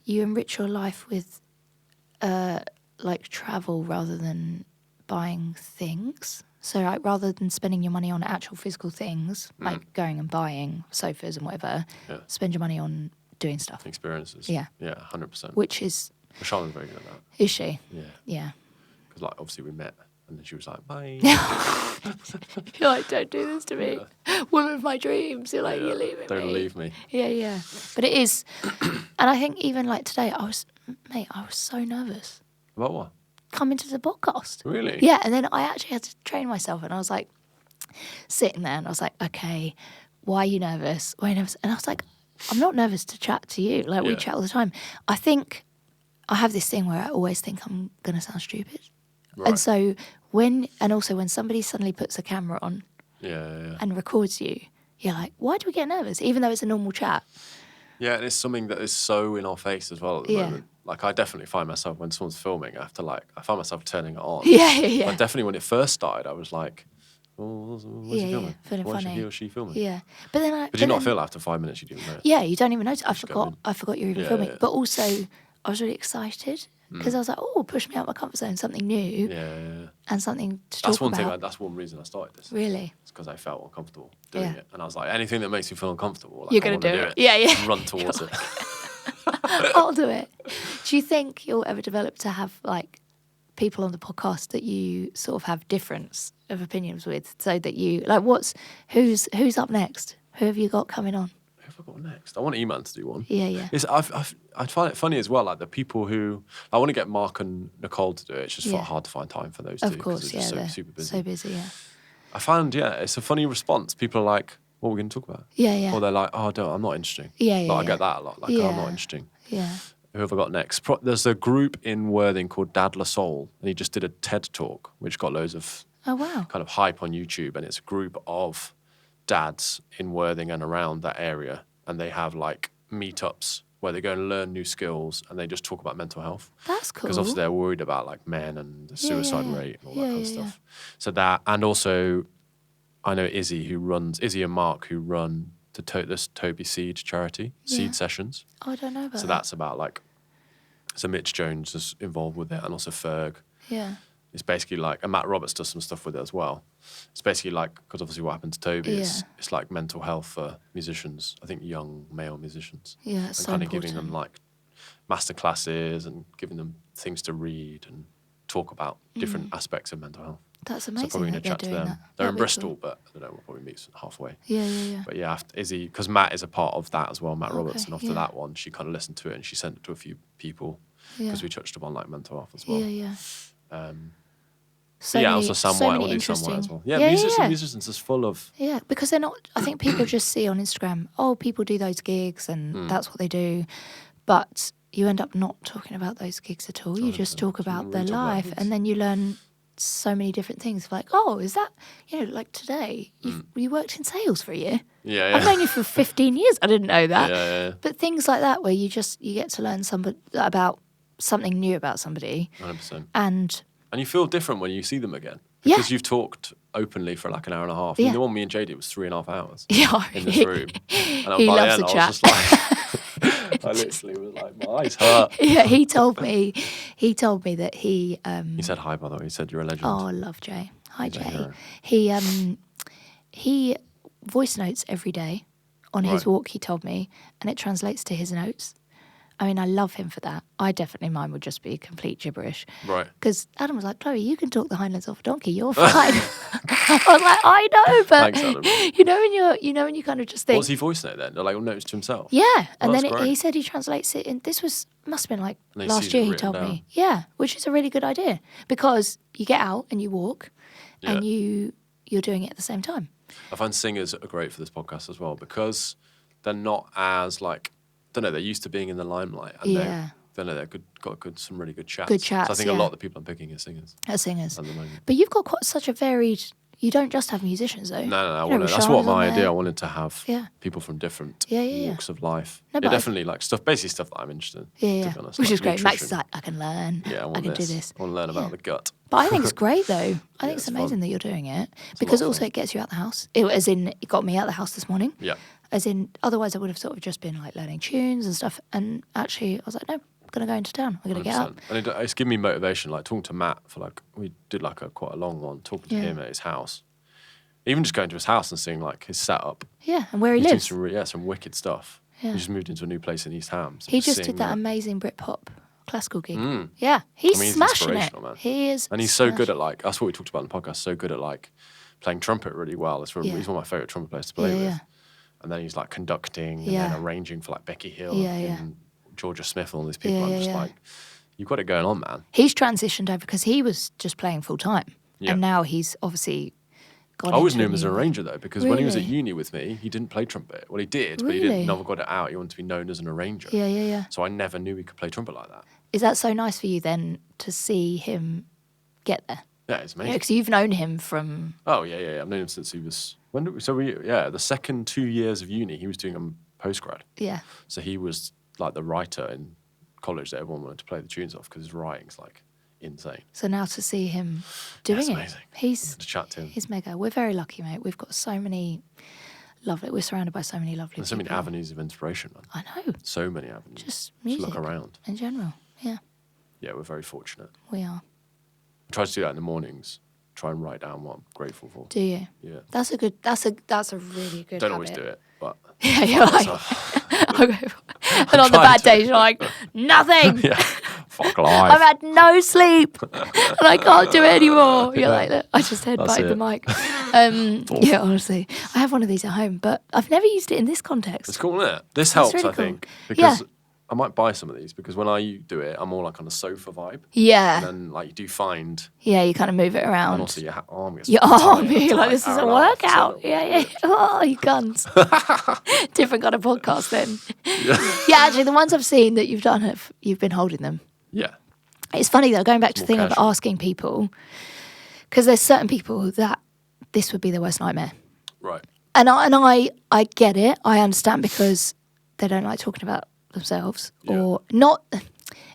you enrich your life with, like, travel rather than buying things? So like, rather than spending your money on actual physical things, like going and buying sofas and whatever, spend your money on doing stuff. Experiences. Yeah. Yeah, 100%. Which is... Charlotte's very good at that. Is she? Yeah. Yeah. Because, like, obviously we met and then she was like, bye. You're like, don't do this to me. Woman of my dreams. You're like, you're leaving me. Don't leave me. Yeah. But it is... And I think even like today, I was so nervous. About what? Coming to the podcast. Really? Yeah, and then I actually had to train myself and I was like sitting there and I was like, okay, why are you nervous? Why are you nervous? And I was like, I'm not nervous to chat to you. Like we chat all the time. I think I have this thing where I always think I'm going to sound stupid. Right. And so when somebody suddenly puts a camera on and records you, you're like, why do we get nervous? Even though it's a normal chat. Yeah, and it's something that is so in our face as well at the moment. Like, I definitely find myself, when someone's filming, I find myself turning it on. Yeah. But definitely when it first started, I was like, what's he filming? Feeling Why funny. is he or she filming? Yeah. But then Did you not feel after 5 minutes you didn't know? Yeah, you don't even notice. I forgot you're even filming. Yeah. But also, I was really excited because I was like, push me out my comfort zone, something new. Yeah. And something to talk about. That's one reason I started this. Really? It's because I felt uncomfortable doing it. And I was like, anything that makes me feel uncomfortable, like, you're going to do it. Yeah. And run towards it. I'll do it. Do you think you'll ever develop to have, like, people on the podcast that you sort of have difference of opinions with, so that you, like, who's up next? Who have you got coming on? Who have I got next? I want E-Man to do one. Yeah. I find it funny as well, like the people who, I want to get Mark and Nicole to do it. It's just hard to find time for those two. Of course, they're just super busy. So busy, yeah. I found, it's a funny response. People are like, what are we going to talk about? Yeah. Or they're like, I'm not interesting. Yeah. I get that a lot. Like, I'm not interesting. Yeah. Who have I got next? There's a group in Worthing called Dad La Soul, and he just did a TED Talk, which got loads of kind of hype on YouTube, and it's a group of dads in Worthing and around that area, and they have like meetups where they go and learn new skills, and they just talk about mental health. That's cool. Because obviously they're worried about like men and the suicide rate and all that kind of stuff. So that, and also I know Izzy and Mark who run this Toby Seed charity, Seed Sessions. Oh, I don't know about that. So that's about like, so Mitch Jones is involved with it, and also Ferg. Yeah. It's basically like, and Matt Roberts does some stuff with it as well. It's basically like, because obviously what happened to Toby, it's like mental health for musicians, I think young male musicians. Yeah, it's and so kind important. of giving them like master classes and giving them things to read and talk about different aspects of mental health. That's amazing. So probably going to chat to them. That. They're in Bristol, but I don't know, we'll probably meet halfway. Yeah. But yeah, after Izzy, because Matt is a part of that as well, Matt Roberts, and after that one, she kind of listened to it and she sent it to a few people because we touched upon like mental health as well. Yeah. Also Sam White, we'll do Sam White as well. Yeah, musicians is full of... Yeah, because they're not... I think people just see on Instagram, people do those gigs and that's what they do. But you end up not talking about those gigs at all. You just talk about their life and then you learn so many different things. Like, is that... like today, you worked in sales for a year. Yeah. I've known you for 15 years. I didn't know that. Yeah. But things like that where you get to learn about something new about somebody. 100%. And you feel different when you see them again. Because you've talked openly for like an hour and a half. I mean, the one me and Jay did was 3.5 hours in this room. And he loves the chat. I was just like, I literally was like, my eyes hurt. Yeah, he told me that he... he said hi, by the way. He said, you're a legend. Oh, I love Jay. Hi, Jay. He voice notes every day on his walk, he told me, and it translates to his notes. I mean, I love him for that. Mine would just be complete gibberish. Right. Because Adam was like, Chloe, you can talk the hindlegs off a donkey. You're fine. I was like, I know, but thanks, Adam. when you kind of just think. What's he voice note then? Like notes to himself? Yeah, and then great. he said he translates it in. Must have been like last year. He told me. Yeah, which is a really good idea because you get out and you walk, and you're doing it at the same time. I find singers are great for this podcast as well because they're not as like. Don't know, they're used to being in the limelight. And got some really good chats. Good chats, so I think a lot of the people I'm picking are singers. At the moment. But you've got such a varied... You don't just have musicians, though. No. That's what my idea. I wanted to have people from different walks of life. No, definitely like stuff that I'm interested in. To be honest, which like is great. nutrition. Max is like, I can learn. Yeah, I can do this. I want to learn about the gut. But I think it's great, though. I think it's amazing that you're doing it. Because also it gets you out the house. It got me out the house this morning. Yeah. As in, otherwise I would have sort of just been like learning tunes and stuff. And actually, I was like, no, I'm going to go into town. I'm going to get up. And it's given me motivation. Like talking to Matt we did like quite a long one, talking to him at his house. Even just going to his house and seeing like his setup. Yeah, and where he lives. Some wicked stuff. Yeah. He just moved into a new place in East Ham. So he just did that amazing Britpop classical gig. Yeah, he's smashing it. Man. He is. And he's so good at like, that's what we talked about in the podcast, so good at like playing trumpet really well. He's one of my favourite trumpet players to play with. Yeah. And then he's like conducting and then arranging for like Becky Hill and Georgia Smith and all these people. I'm just like, you've got it going on, man. He's transitioned over because he was just playing full time. Yeah. And now he's obviously gone. I always knew him as an arranger though, because when he was at uni with me, he didn't play trumpet. Well, he did, but he never got it out. He wanted to be known as an arranger. Yeah. So I never knew he could play trumpet like that. Is that so nice for you then to see him get there? Yeah, it's amazing. Because you've known him from... Oh, yeah. I've known him since he was... the second 2 years of uni, he was doing a postgrad. Yeah. So he was like the writer in college that everyone wanted to play the tunes off because his writing's like insane. So now to see him doing it, amazing. To chat to him. He's mega. We're very lucky, mate. We've got so many lovely... We're surrounded by so many lovely people. There's so many avenues of inspiration, man. I know. So many avenues. Just music. Just look around. In general, yeah. Yeah, we're very fortunate. We are. I try to do that in the mornings. Try and write down what I'm grateful for. Do you? Yeah. That's a really good Don't habit. always do it, but... Yeah, you're like... And on the bad days, you're like, nothing! Yeah. Fuck life. I've had no sleep and I can't do it anymore. You're like, look, I just headbutted the mic. Yeah, honestly. I have one of these at home, but I've never used it in this context. It's cool, isn't it? This helps, really I think. Because I might buy some of these because when I do it, I'm more like on a sofa vibe. Yeah. And then like you do find... Yeah, you kind of move it around. And also your arm gets... Your arm, you're like, this is a workout. Yeah. Oh, you guns. Different kind of podcast then. Yeah, actually, the ones I've seen that you've done, you've been holding them. Yeah. It's funny though, going back to the thing of asking people, because there's certain people that this would be their worst nightmare. Right. And I get it. I understand because they don't like talking about themselves or not.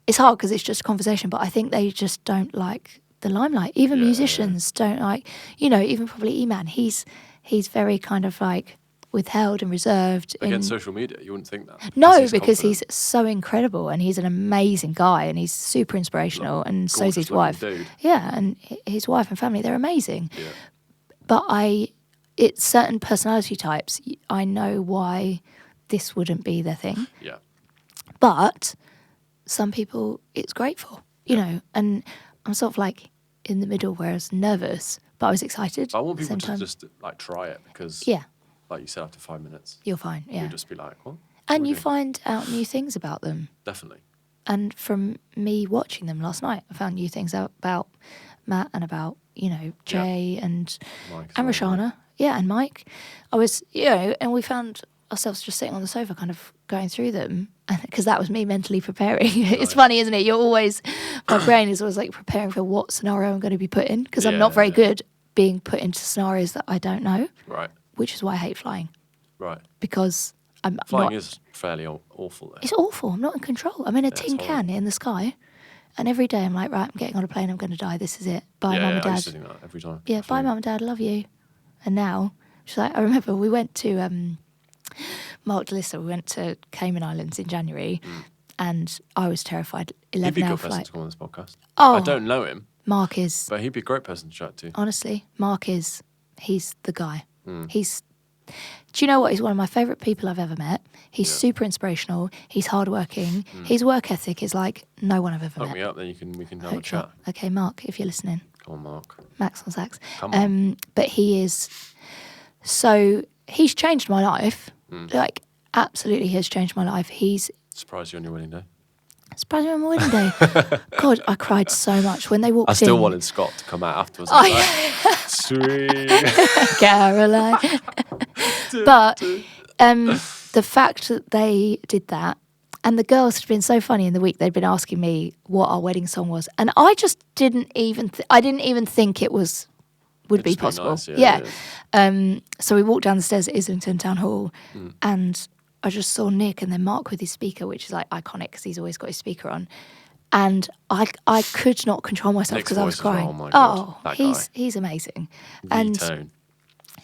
It's hard because it's just a conversation, but I think they just don't like the limelight. Even musicians don't like, even probably E-Man. He's he's very kind of like withheld and reserved. Against social media, you wouldn't think that. No, because he's so incredible and he's an amazing guy and he's super inspirational, and so's his wife. Dude. Yeah, and his wife and family, they're amazing. Yeah. But it's certain personality types, I know why this wouldn't be their thing. Yeah. But some people it's great for, you know, and I'm sort of like in the middle where I was nervous, but I was excited. I want people to just like try it because, like you said, after 5 minutes, you're fine. Yeah, you'll just be like, what? And you find out new things about them. Definitely. And from me watching them last night, I found new things out about Matt and about, you know, Jay and Roshana. Yeah, and Mike. I was, you know, and we found ourselves just sitting on the sofa kind of going through them, because that was me mentally preparing. It's funny, isn't it? My brain is always like preparing for what scenario I'm going to be put in, because I'm not very good being put into scenarios that I don't know. Right. Which is why I hate flying. Right. Because flying is fairly awful though. It's awful. I'm not in control. I'm in a tin can in the sky, and every day I'm like, right, I'm getting on a plane, I'm going to die, this is it. Bye, Mum and Dad. I used to think that every time. Yeah, bye, Mum and Dad, I love you. And now, she's like, I remember we went to Mark DeLissa, we went to Cayman Islands in January, and I was terrified. 11-hour flight. He'd be a good person to come on this podcast. Oh, I don't know him. Mark is... But he'd be a great person to chat to. Honestly, he's the guy. Do you know what? He's one of my favourite people I've ever met. He's super inspirational. He's hardworking. His work ethic is like no one I've ever met. Hook me up, then we can have a chat. Okay, Mark, if you're listening. Come on, Mark. Max on sax. Come on. But he's changed my life. Like, absolutely has changed my life. He's... Surprised you on your wedding day? Surprised me on my wedding day. God, I cried so much when they walked in. I still wanted Scott to come out afterwards. Sweet. Caroline. But the fact that they did that, and the girls had been so funny in the week, they'd been asking me what our wedding song was, and I just didn't even think it would be possible. Nice, yeah. So we walked down the stairs at Islington Town Hall, and I just saw Nick and then Mark with his speaker, which is like iconic because he's always got his speaker on. And I could not control myself because I was crying. Oh my God, he's amazing. And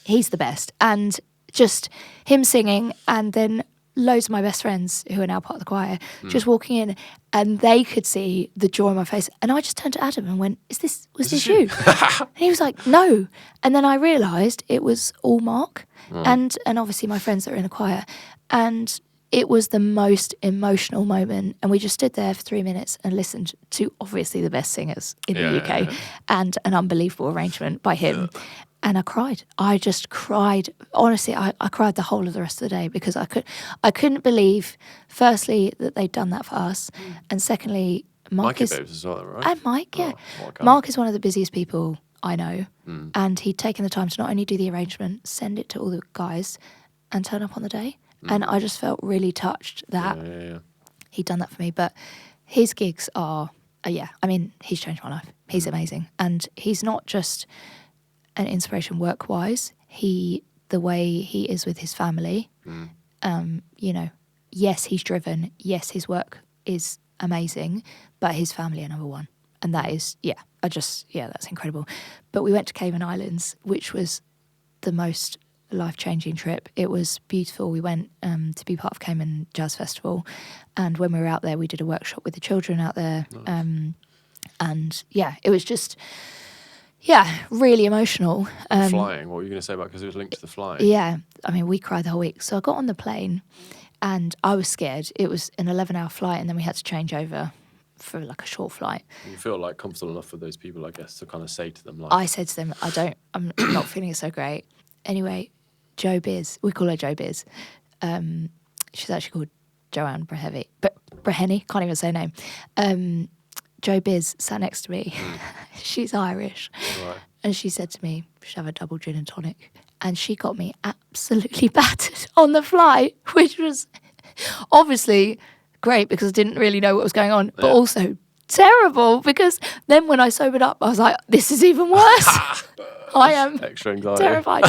he's the best. And just him singing, and then loads of my best friends who are now part of the choir just walking in, and they could see the joy on my face. And I just turned to Adam and went, was this you? And he was like, no. And then I realised it was all Mark and obviously my friends that are in the choir. And it was the most emotional moment. And we just stood there for 3 minutes and listened to obviously the best singers in the UK and an unbelievable arrangement by him. Yeah. And I cried. I just cried. Honestly, I cried the whole of the rest of the day because I couldn't believe, firstly, that they'd done that for us. And secondly, Mark is... Babes as well, right? And Mike, yeah. Mark is one of the busiest people I know. And he'd taken the time to not only do the arrangement, send it to all the guys and turn up on the day. And I just felt really touched that he'd done that for me. But his gigs are, I mean, he's changed my life. He's amazing. And he's not just an inspiration work-wise. The way he is with his family, you know, yes, he's driven. Yes, his work is amazing. But his family are number one. And that is, that's incredible. But we went to Cayman Islands, which was the most life-changing trip. It was beautiful. We went to be part of Cayman Jazz Festival, and when we were out there we did a workshop with the children out there. Nice. And it was just really emotional. Flying, what were you going to say about, because it was linked to the flying? I mean, we cried the whole week. So I got on the plane and I was scared. It was an 11-hour flight and then we had to change over for like a short flight. You feel like comfortable enough with those people, I guess, to kind of say to them, like... I said to them, I'm not feeling it so great. Anyway, Jo Biz, we call her Jo Biz. She's actually called Joanne Breheny, can't even say her name. Jo Biz sat next to me. She's Irish. Right. And she said to me, we should have a double gin and tonic. And she got me absolutely battered on the flight, which was obviously great because I didn't really know what was going on, but also terrible because then when I sobered up, I was like, this is even worse. I am extra anxiety. Terrified.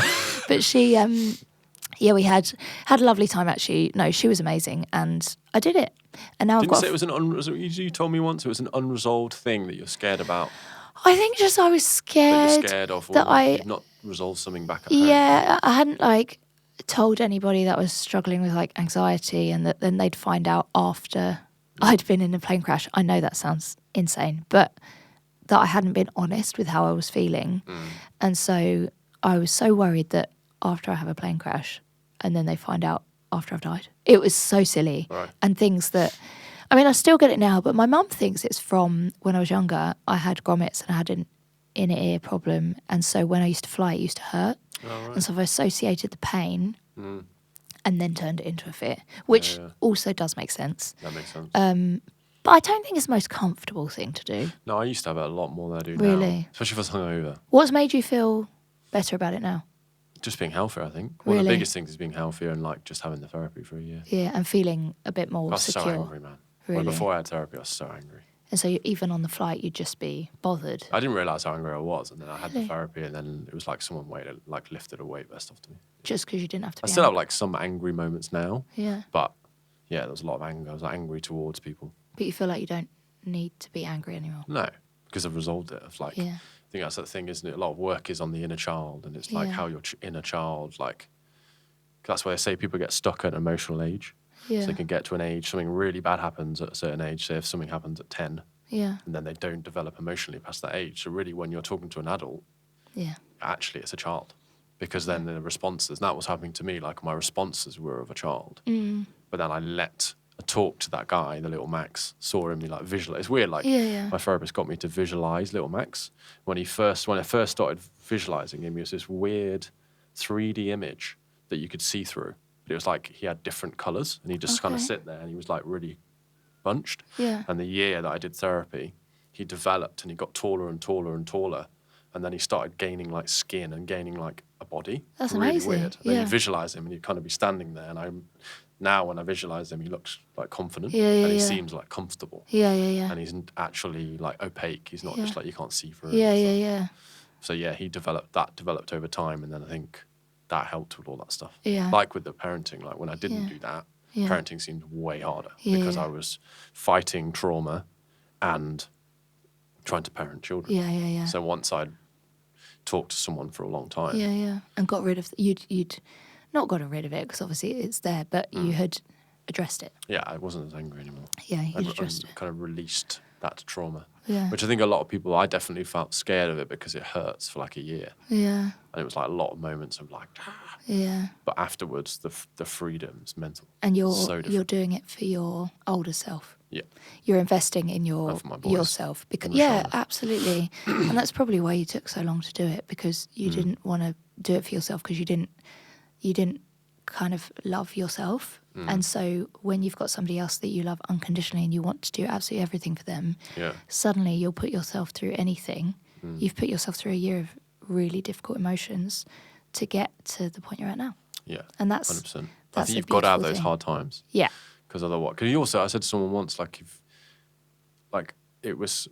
But she, we had a lovely time actually. No, she was amazing and I did it. And now Didn't say it was you told me once it was an unresolved thing that you're scared about. I think just I was scared. That you're scared of, or that you've not resolve something back at home? Yeah, I hadn't like told anybody that I was struggling with like anxiety, and that then they'd find out after I'd been in a plane crash. I know that sounds insane, but that I hadn't been honest with how I was feeling. And so I was so worried that after I have a plane crash and then they find out after I've died. It was so silly. Right. And things that, I mean, I still get it now, but my mum thinks it's from when I was younger. I had grommets and I had an inner ear problem. And so when I used to fly, it used to hurt. Oh, right. And so I've associated the pain and then turned it into a fear, which also does make sense. That makes sense. But I don't think it's the most comfortable thing to do. No, I used to have it a lot more than I do now. Really? Especially if I was hungover. What's made you feel better about it now? Just being healthier, I think. One of the biggest things is being healthier and like just having the therapy for a year. Yeah, and feeling a bit more I was secure. so angry, man. Really? Well, before I had therapy, I was so angry. And so even on the flight, you'd just be bothered. I didn't realise how angry I was, and then I had the therapy, and then it was like someone lifted a weight vest off to me. Just because you didn't have to be I still have like some angry moments now. Yeah. But yeah, there was a lot of anger. I was angry towards people. But you feel like you don't need to be angry anymore. No, because I've resolved it. Of like, I think that's the thing, isn't it? A lot of work is on the inner child, and it's like how your inner child, like, that's why they say people get stuck at an emotional age. Yeah. So they can get to an age, something really bad happens at a certain age. Say if something happens at 10, Yeah. and then they don't develop emotionally past that age. So really, when you're talking to an adult, actually it's a child, because then the responses, and that was happening to me, like my responses were of a child. But then I talk to that guy, the little Max, saw him, like visualize. It's weird, like my therapist got me to visualize little Max. When I first started visualizing him, he was this weird 3D image that you could see through. But it was like he had different colors, and he just kind of sit there, and he was like really bunched. Yeah. And the year that I did therapy, he developed, and he got taller and taller and taller, and then he started gaining like skin and gaining like a body. That's really amazing. Weird. And then you visualize him, and you'd kind of be standing there, and now when I visualize him, he looks like confident, and he seems like comfortable. Yeah. And he's actually like opaque. He's not just like you can't see through him. Yeah. So yeah, he developed over time, and then I think that helped with all that stuff. Yeah. Like with the parenting, like when I didn't do that, parenting seemed way harder because I was fighting trauma and trying to parent children. Yeah. So once I'd talked to someone for a long time. Yeah. And got rid of, you'd not gotten rid of it because obviously it's there, but you had addressed it. Yeah, I wasn't as angry anymore. Yeah, you'd addressed it. Kind of released that trauma. Yeah. Which I think a lot of people, I definitely felt scared of it because it hurts for like a year. Yeah. And it was like a lot of moments of like, Yeah. But afterwards, the freedom's mental. And So you're doing it for your older self. Yeah. You're investing in And for my boys. yourself because Charlotte. absolutely. And that's probably why you took so long to do it, because you didn't want to do it for yourself, because you didn't kind of love yourself. And so when you've got somebody else that you love unconditionally and you want to do absolutely everything for them, suddenly you'll put yourself through anything. You've put yourself through a year of really difficult emotions to get to the point you're at now. Yeah. And that's 100%. I that's think a you've got to have beautiful those thing. hard times. Yeah. Because otherwise, because you also, I said to someone once, like, if, like, it was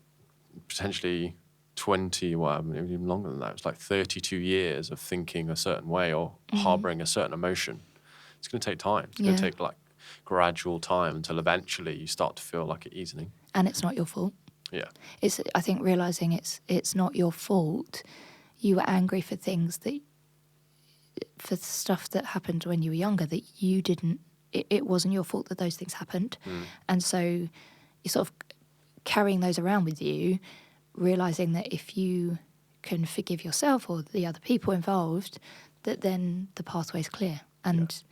potentially 20, well, even longer than that. It was like 32 years of thinking a certain way or harboring a certain emotion. It's going to take time. It's going to take like gradual time until eventually you start to feel like it easing. And it's not your fault. Yeah. It's, I think, realising it's not your fault. You were angry for things for stuff that happened when you were younger that you didn't, it wasn't your fault that those things happened. And so you're sort of carrying those around with you, realising that if you can forgive yourself or the other people involved, that then the pathway's clear. And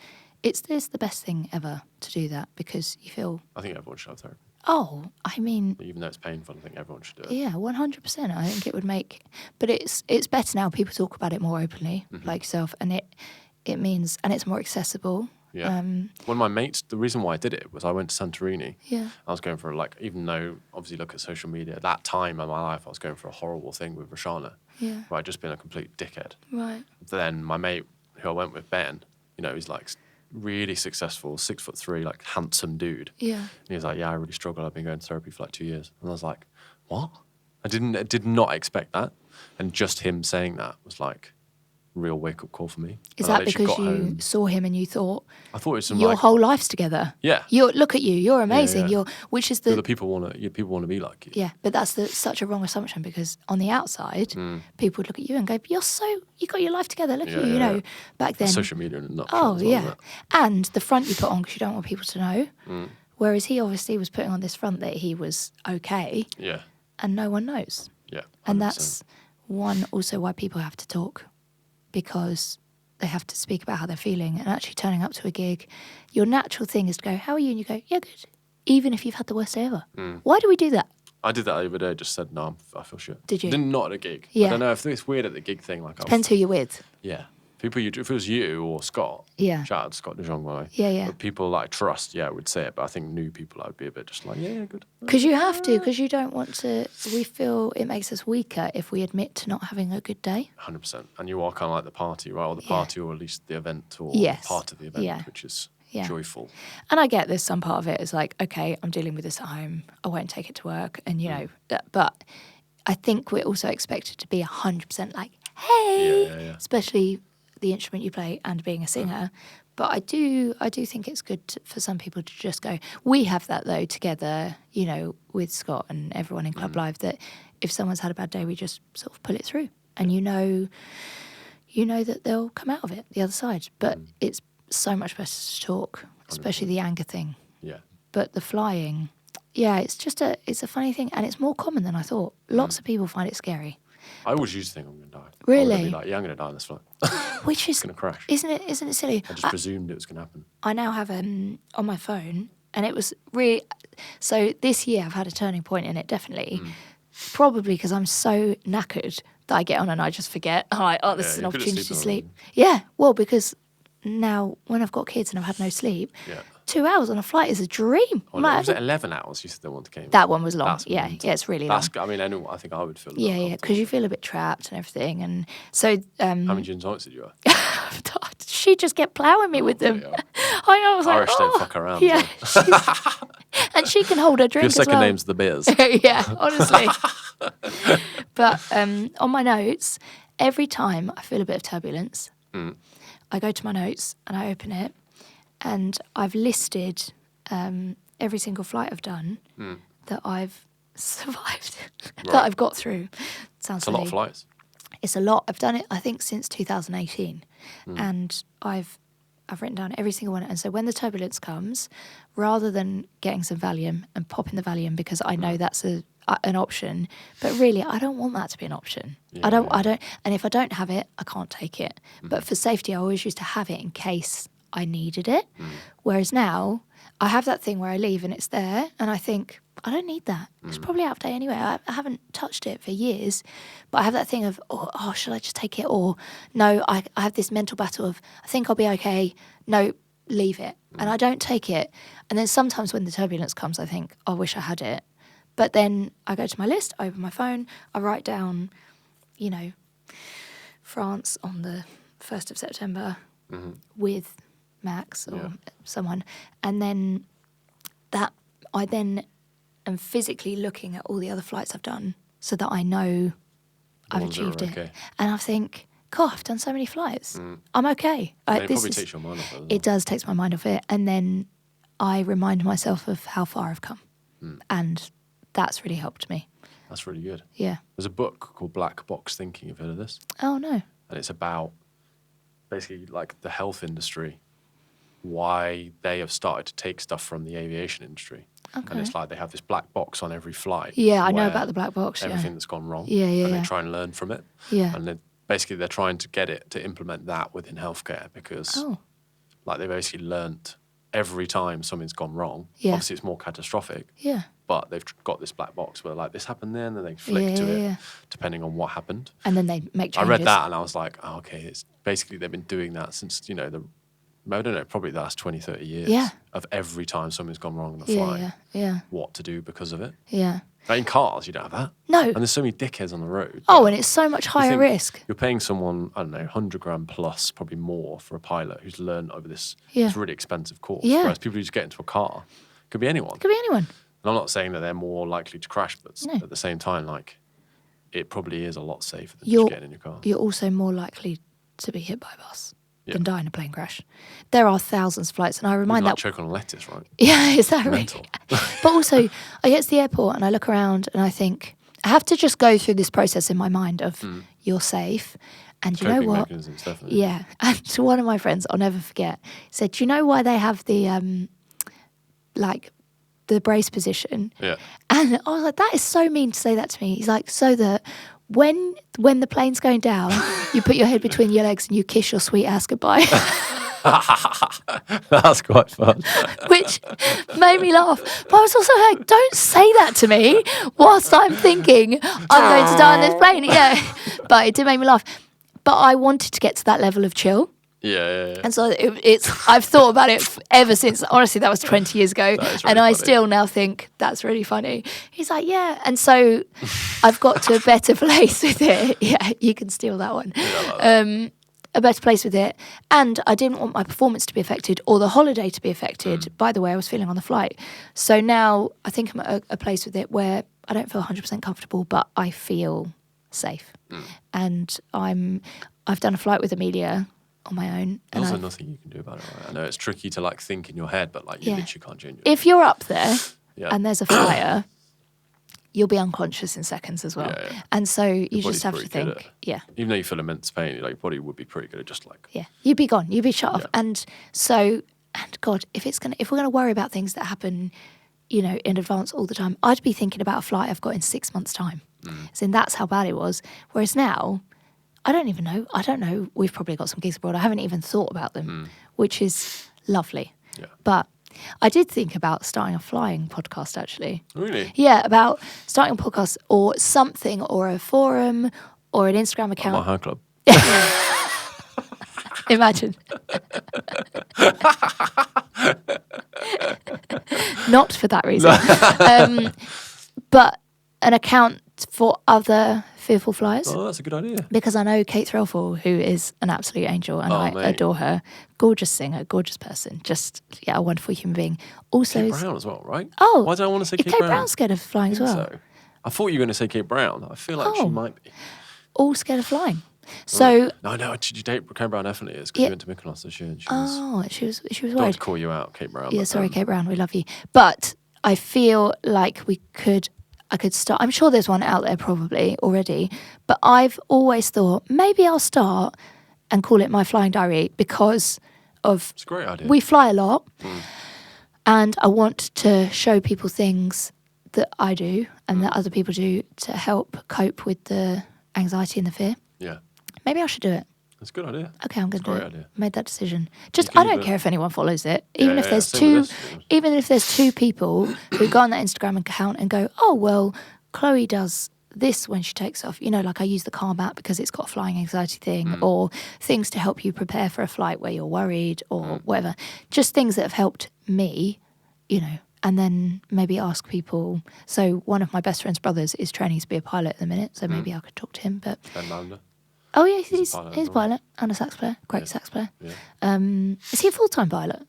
it's the best thing ever to do that, because you feel... I think everyone should have therapy. Oh, I mean... Even though it's painful, I think everyone should do it. Yeah, 100%. I think it would make... But it's better now. People talk about it more openly, like yourself, and it means... And it's more accessible. Yeah. One of my mates, the reason why I did it was I went to Santorini. Yeah. I was going for even though, obviously, look at social media, at that time in my life, I was going for a horrible thing with Roshana. Yeah. Where I'd just been a complete dickhead. Right. Then my mate, who I went with, Ben, he's like really successful, 6'3", like handsome dude. Yeah. And he was like, yeah, I really struggle. I've been going to therapy for like 2 years. And I was like, what? I did not expect that. And just him saying that was like real wake-up call for me. Is that because you saw him and you thought, I thought it was some, your whole life's together? Yeah. Look at you, you're amazing. Yeah. Which is people want to be like you. Yeah, but that's such a wrong assumption, because on the outside, people would look at you and go, you got your life together. Look at you, you know. Back then, social media in a nutshell. Oh yeah, and the front you put on because you don't want people to know. Whereas he obviously was putting on this front that he was okay. Yeah. And no one knows. Yeah. 100%. And that's one also why people have to talk, because they have to speak about how they're feeling. And actually turning up to a gig, your natural thing is to go, how are you? And you go, yeah, good. Even if you've had the worst day ever. Why do we do that? I did that the other day, just said, no, I feel shit. Did you? Not at a gig. Yeah. I don't know if it's weird at the gig thing. Depends who you're with. Yeah. People, if it was you or Scott, shout out to Scott de Jong, by the way. Yeah. But people like trust, I would say it. But I think new people, I would be a bit just like, yeah, good. Because you have to, because you don't want to, we feel it makes us weaker if we admit to not having a good day. 100%. And you are kind of like the party, right? Or the party, or at least the event, or part of the event, which is joyful. And I get there's some part of it is like, okay, I'm dealing with this at home. I won't take it to work. And, you know, but I think we're also expected to be 100% like, hey, especially the instrument you play and being a singer. But I do think it's good for some people to just go. We have that though together, you know, with Scott and everyone in Club Live, that if someone's had a bad day, we just sort of pull it through, and you know that they'll come out of it the other side. But it's so much better to talk, especially 100%. The anger thing. Yeah. But the flying, it's a funny thing, and it's more common than I thought. Lots of people find it scary. I always used to think I'm going to die. Really? I'm going to die on this flight. Which is going to crash. Isn't it silly? I just presumed it was going to happen. I now have on my phone, and it was really, so this year I've had a turning point in it, definitely. Probably because I'm so knackered that I get on and I just forget. I'm like, this is an opportunity to sleep. Yeah, well, because now when I've got kids and I've had no sleep, 2 hours on a flight is a dream. Was it 11 hours you said the one that came? That one was long. Yeah, it's really long. I mean, I think I would feel because you feel a bit trapped and everything. And so... how many gin tonics did you have? She'd just get ploughing me with them. I was Irish like, don't fuck around. Yeah. And she can hold her drink Your second as well. name's the beers. Yeah, honestly. But on my notes, every time I feel a bit of turbulence, I go to my notes and I open it, and I've listed every single flight I've done that I've survived, that I've got through. Sounds it's a lot of flights. It's a lot. I've done it, I think, since 2018, and I've written down every single one. And so when the turbulence comes, rather than getting some Valium and popping the Valium because I know that's an option, but really I don't want that to be an option. I don't. And if I don't have it, I can't take it. But for safety, I always used to have it in case I needed it. Whereas now I have that thing where I leave and it's there, and I think, I don't need that. It's probably out of date anyway. I haven't touched it for years. But I have that thing of, oh, should I just take it? Or, no, I have this mental battle of, I think I'll be okay. No, leave it. And I don't take it. And then sometimes when the turbulence comes, I think, I wish I had it. But then I go to my list, I open my phone, I write down, France on the 1st of September with Max or someone. And then I then am physically looking at all the other flights I've done so that I know I've achieved it. Okay. And I think, God, I've done so many flights. I'm okay. It probably takes your mind off it. It does take my mind off it. And then I remind myself of how far I've come. And that's really helped me. That's really good. Yeah. There's a book called Black Box Thinking. You've heard of this? Oh, no. And it's about basically like the health industry, why they have started to take stuff from the aviation industry. Okay. And it's like they have this black box on every flight. Yeah, I know about the black box. Everything that's gone wrong. And they try and learn from it. Yeah. And they're trying to get it to implement that within healthcare because like they've basically learnt every time something's gone wrong. Obviously it's more catastrophic. Yeah. But they've got this black box where like this happened there, and then they flick to it depending on what happened. And then they make changes. I read that and I was like, oh, okay, it's basically they've been doing that since, I don't know, probably the last 20, 30 years of every time something's gone wrong on the flight, what to do because of it. Yeah. Like in cars, you don't have that. No. And there's so many dickheads on the road. Oh, and it's so much higher risk. You're paying someone, I don't know, 100 grand plus, probably more for a pilot who's learned over this really expensive course. Yeah. Whereas people who just get into a car, could be anyone. Could be anyone. And I'm not saying that they're more likely to crash, but at the same time, like, it probably is a lot safer than just getting in your car. You're also more likely to be hit by a bus than die in a plane crash. There are thousands of flights, and I remind that... choke on a lettuce, right? Yeah, is that right? Mental. But also, I get to the airport and I look around and I think, I have to just go through this process in my mind of you're safe. And you know Coping what? mechanisms, definitely. Yeah. And to one of my friends, I'll never forget, said, do you know why they have the, the brace position? Yeah. And I was like, that is so mean to say that to me. He's like, so that when the plane's going down, you put your head between your legs and you kiss your sweet ass goodbye. That's quite fun. Which made me laugh. But I was also like, don't say that to me whilst I'm thinking I'm going to die on this plane. Yeah. But it did make me laugh. But I wanted to get to that level of chill. Yeah. And so I've thought about it ever since. Honestly, that was 20 years ago. And I still now think that's really funny. He's like, yeah. And so I've got to a better place with it. Yeah, you can steal that one. Yeah, a better place with it. And I didn't want my performance to be affected or the holiday to be affected by the way I was feeling on the flight. So now I think I'm at a place with it where I don't feel 100% comfortable, but I feel safe. And I've done a flight with Amelia on my own. There's also nothing you can do about it, right? I know it's tricky to think in your head, but you literally can't change it. If you're up there and there's a fire, you'll be unconscious in seconds as well. Yeah. And so you just have to think, even though you feel immense pain, your body would be pretty good at just you'd be gone, you'd be shut off. And so, and God, if we're gonna worry about things that happen, in advance all the time, I'd be thinking about a flight I've got in 6 months' time. So that's how bad it was. Whereas now, I don't even know. I don't know. We've probably got some gigs abroad. I haven't even thought about them, which is lovely. Yeah. But I did think about starting a flying podcast, actually. Really? Yeah, about starting a podcast or something, or a forum, or an Instagram account. My High Club. Imagine. Not for that reason. But an account for other fearful flyers. Oh, that's a good idea. Because I know Kate Threlfall, who is an absolute angel, and I adore her. Gorgeous singer, gorgeous person, just a wonderful human being. Also, Kate Brown as well, right? Oh, why do I want to say Kate Brown? Kate Brown's scared of flying as well. So. I thought you were going to say Kate Brown. I feel like she might be. All scared of flying. So no. Did you date Kate Brown? Definitely is because you went to Mykonos this year. And she was worried. Don't call you out, Kate Brown. Yeah, sorry, Kate Brown. We love you, but I feel like I could start. I'm sure there's one out there probably already, but I've always thought maybe I'll start and call it My Flying Diary because of... It's a great idea. We fly a lot and I want to show people things that I do and that other people do to help cope with the anxiety and the fear. Yeah. Maybe I should do it. That's a good idea. Okay, I'm going to do it. Idea. Made that decision. I don't care if anyone follows it. Even if there's two people who go on that Instagram account and go, oh, well, Chloe does this when she takes off. I use the Calm app because it's got a flying anxiety thing or things to help you prepare for a flight where you're worried or whatever. Just things that have helped me, and then maybe ask people. So one of my best friend's brothers is training to be a pilot at the minute, so maybe I could talk to him. But oh yeah, he's a pilot and a sax player, great sax player. Yeah. Is he a full-time pilot?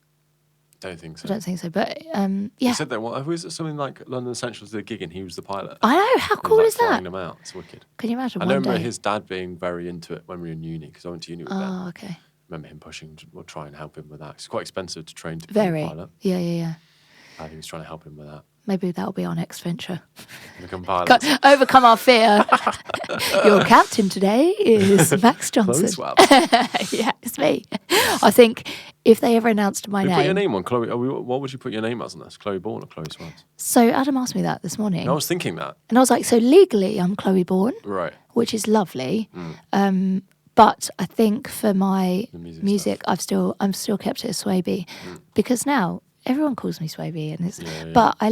Don't think so. I don't think so, but yeah. He said that. Was it something like London Essentials did a gig and he was the pilot? I know. How cool is that? Flying them out. It's wicked. Can you imagine? I remember his dad being very into it when we were in uni because I went to uni with them. Oh, okay. I remember him pushing. We'll try and help him with that. It's quite expensive to train to be a pilot. Yeah. He was trying to help him with that. Maybe that'll be our next venture. Become pilots. Overcome our fear. Your captain today is Max Johnson. Yeah, it's me. I think if they ever announced my name... Put your name on Chloe. What would you put your name as on this? Chloe Bourne or Chloe Swans? So Adam asked me that this morning. I was thinking that. And I was like, so legally I'm Chloe Bourne. Right. Which is lovely. But I think for my music I'm still kept it as Swaby. Because now... everyone calls me Swaby, and but I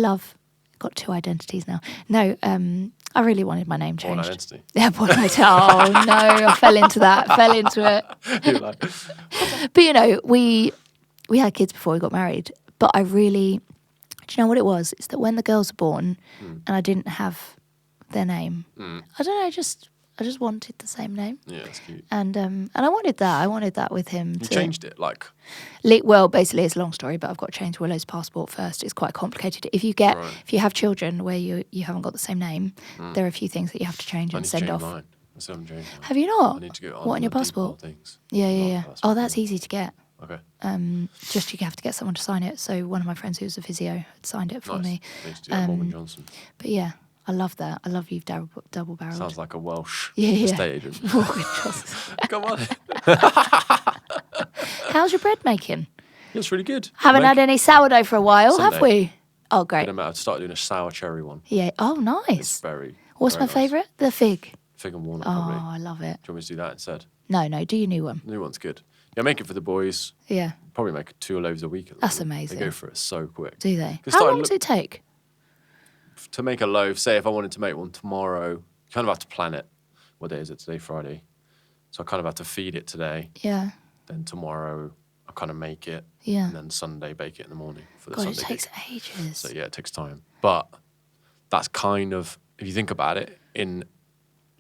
got two identities now. No, I really wanted my name changed. One identity. Yeah, one identity. Oh no, I fell into it. You're like... But we had kids before we got married. But I really, do you know what it was? It's that when the girls were born, and I didn't have their name. I don't know. I just wanted the same name. Yeah, it's cute. And I wanted that. I wanted that with him. You changed it, like... Well, basically, it's a long story, but I've got to change Willow's passport first. It's quite complicated. If you have children where you haven't got the same name, there are a few things that you have to change and send off. Mine. I still haven't changed. Have you not? I need to go what on your passport? Things. Yeah. Oh, that's easy to get. Okay. Just you have to get someone to sign it. So one of my friends who was a physio had signed it for me. I need to do that, Morgan Johnson. But yeah, I love that. I love you've double barreled. Sounds like a Welsh estate agent. Morgan Johnson. Come on. How's your bread making? Yeah, it's really good. Haven't had any sourdough for a while, Sunday. have we? Oh, great. I've started doing a sour cherry one. Yeah. Oh, nice. It's What's very my favourite? The fig. Fig and walnut, Oh, probably. I love it. Do you want me to do that instead? No, do your new one. The new one's good. Yeah, make it for the boys. Yeah. Probably make 2 loaves a week. That's amazing. They go for it so quick. Do they? How long does it take? To make a loaf, say if I wanted to make one tomorrow, you kind of have to plan it. What day is it today? Friday. So I kind of have to feed it today. Yeah. Then tomorrow I kind of make it. Yeah. And then Sunday bake it in the morning for the God, Sunday. it takes ages. So yeah, it takes time. But that's kind of, if you think about it, in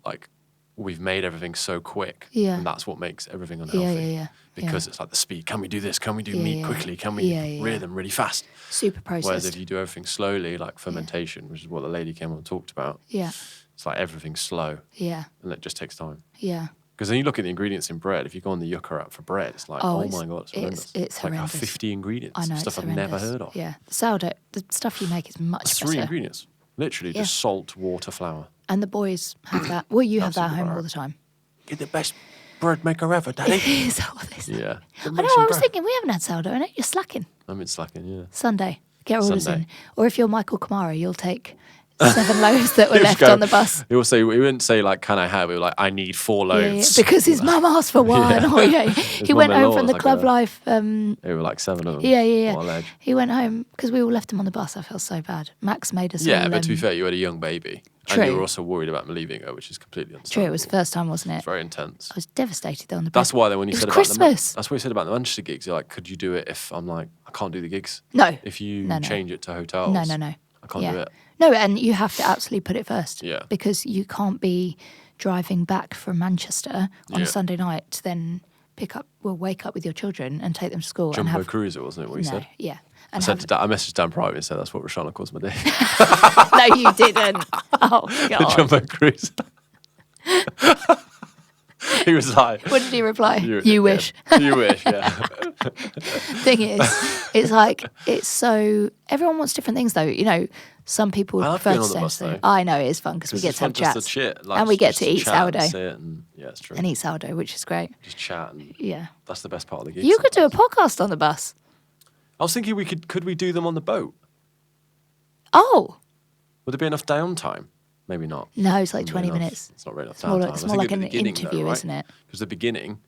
like we've made everything so quick. Yeah. And that's what makes everything unhealthy. Yeah. Because it's like the speed. Can we do this? Can we do meat quickly? Can we rear them really fast? Super processed. Whereas if you do everything slowly, like fermentation, which is what the lady came on and talked about, it's like everything's slow. Yeah. And it just takes time. Yeah. Because then you look at the ingredients in bread. If you go on the Yucca app for bread, it's like, oh my God, it's horrendous. It's horrendous. Like 50 ingredients. I know, Stuff I've never heard of. Yeah. Sourdough, the stuff you make is much It's better. 3 ingredients. Literally just salt, water, flour. And the boys have that. Well, you have that at home all the time. You're the best bread maker ever, Daddy. Is that what they say? Yeah. I know, I was thinking, we haven't had sourdough in it. You're slacking. I'm in slacking, yeah. Sunday. Get orders in. Or if you're Michael Kamara, you'll take 7 loaves that were left on the bus. He wouldn't say like, can I have? He was like, I need 4 loaves. Yeah. Because his mum asked for one. Oh, yeah. He went home from the club life. There were like 7 of them. Yeah. He went home because we all left him on the bus. I felt so bad. Max made us all... Yeah, but to be fair, you had a young baby. True. And you were also worried about me leaving her, which is completely understandable. True, it was the first time, wasn't it? It's very intense. I was devastated on the bus. That's why then when you said about Christmas. that's what you said about the Manchester gigs. You're like, could you do it if I'm like, I can't do the gigs? No. If you change it to hotels. No. I can't do it. No, and you have to absolutely put it first. Yeah. Because you can't be driving back from Manchester on a Sunday night to then wake up with your children and take them to school. Jumbo Cruiser, wasn't it, what you said? Yeah. And I messaged Dan private and said that's what Roshana calls my day. No, you didn't. Oh, God. The Jumbo Cruiser. He was like... What did he reply? You wish. You wish, yeah. Thing is, it's like, it's so... Everyone wants different things, though. You know, some people prefer to stay on the bus. I know, it is fun because we get to have chats. And we get to eat sourdough. Yeah, it's true. And eat sourdough, which is great. Just chat. And that's the best part of the gig. You could do a podcast on the bus. I was thinking could we do them on the boat? Oh. Would there be enough downtime? Maybe not. No, it's like 20 minutes. It's not really enough downtime. It's more like an interview, isn't it? Because the beginning,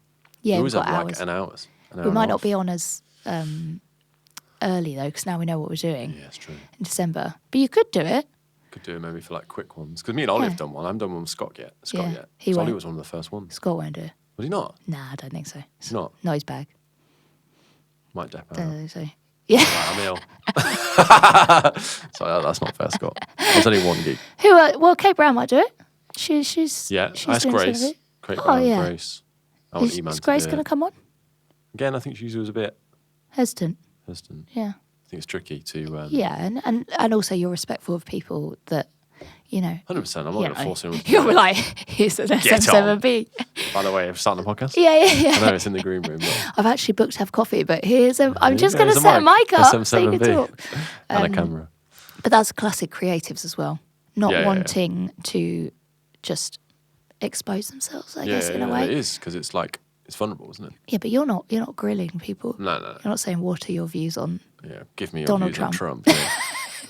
we always have hours. like an hour. We might not be on as early, though, because now we know what we're doing. Yeah, it's true. In December. But you could do it. Could do it maybe for like quick ones. Because me and Ollie have done one. I haven't done one with Scott yet. Ollie was one of the first ones. Scott won't do it. Was he not? Nah, I don't think so. He's not? No, he's bag. Might dep out. Don't think so. Yeah. Right, I'm ill. Sorry, that's not fair, Scott. There's only one gig. Well, Kate Brown might do it. She's that's Grace. Kate Brown, Grace. Is Grace going to come on? Again, I think she was a bit hesitant. Yeah. I think it's tricky to... yeah, and also you're respectful of people that, you know... 100%, I'm not going to force anyone to You're like, here's an SM7B. By the way, I'm starting the podcast. Yeah. I know it's in the green room. But... I've actually booked to have coffee, but I'm just going to set a mic up so you can talk. And a camera. But that's classic creatives as well. Not wanting to just expose themselves, I guess, in a way. It is, because it's like, it's vulnerable, isn't it? Yeah, but you're not grilling people. No. You're not saying, what are your views on give me your Donald views Trump. on Trump.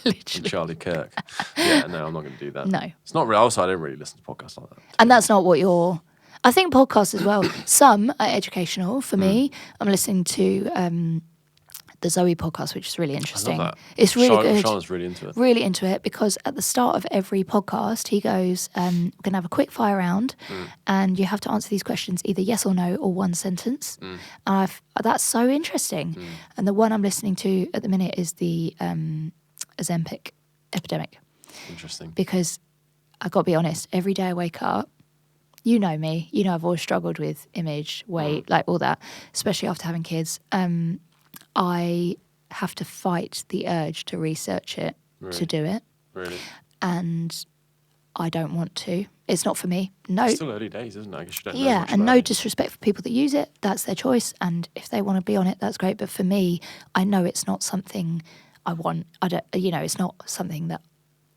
Literally. And Charlie Kirk. Yeah, no, I'm not going to do that. No. It's not real. Also, I don't really listen to podcasts like that. And that's not what you're... I think podcasts as well, some are educational. For me, I'm listening to the Zoe podcast, which is really interesting. I love that. It's really good. Sean's really into it. Really into it, because at the start of every podcast, he goes, we're going to have a quick fire round, and you have to answer these questions either yes or no or one sentence. And that's so interesting. And the one I'm listening to at the minute is the Ozempic epidemic. Interesting. Because I've got to be honest, every day I wake up, you know me, you know I've always struggled with image, weight, like all that, especially after having kids. I have to fight the urge to research it, to do it. Really? And I don't want to. It's not for me. No. It's still early days, isn't it? I guess you don't know Yeah, much and about no it. disrespect for people that use it. That's their choice. And if they want to be on it, that's great. But for me, I know it's not something I want. I don't. It's not something that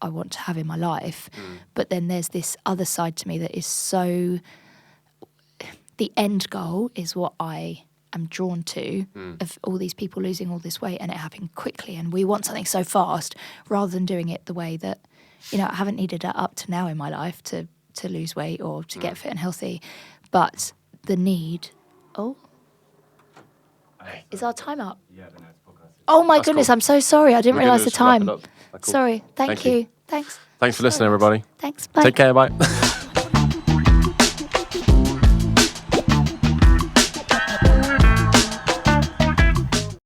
I want to have in my life. But then there's this other side to me that is so. The end goal is what I am drawn to, of all these people losing all this weight and it happening quickly, and we want something so fast rather than doing it the way that, I haven't needed it up to now in my life to lose weight or to get fit and healthy, but the need. Oh, is our time up? Yeah, but no, it's podcast. Oh my That's goodness, cool. I'm so sorry. I didn't We're gonna realise the just wrap it time. up. Cool. Sorry. Thank Thank you. you. Thanks. Thanks for listening, everybody. Thanks. Bye. Take care. Bye.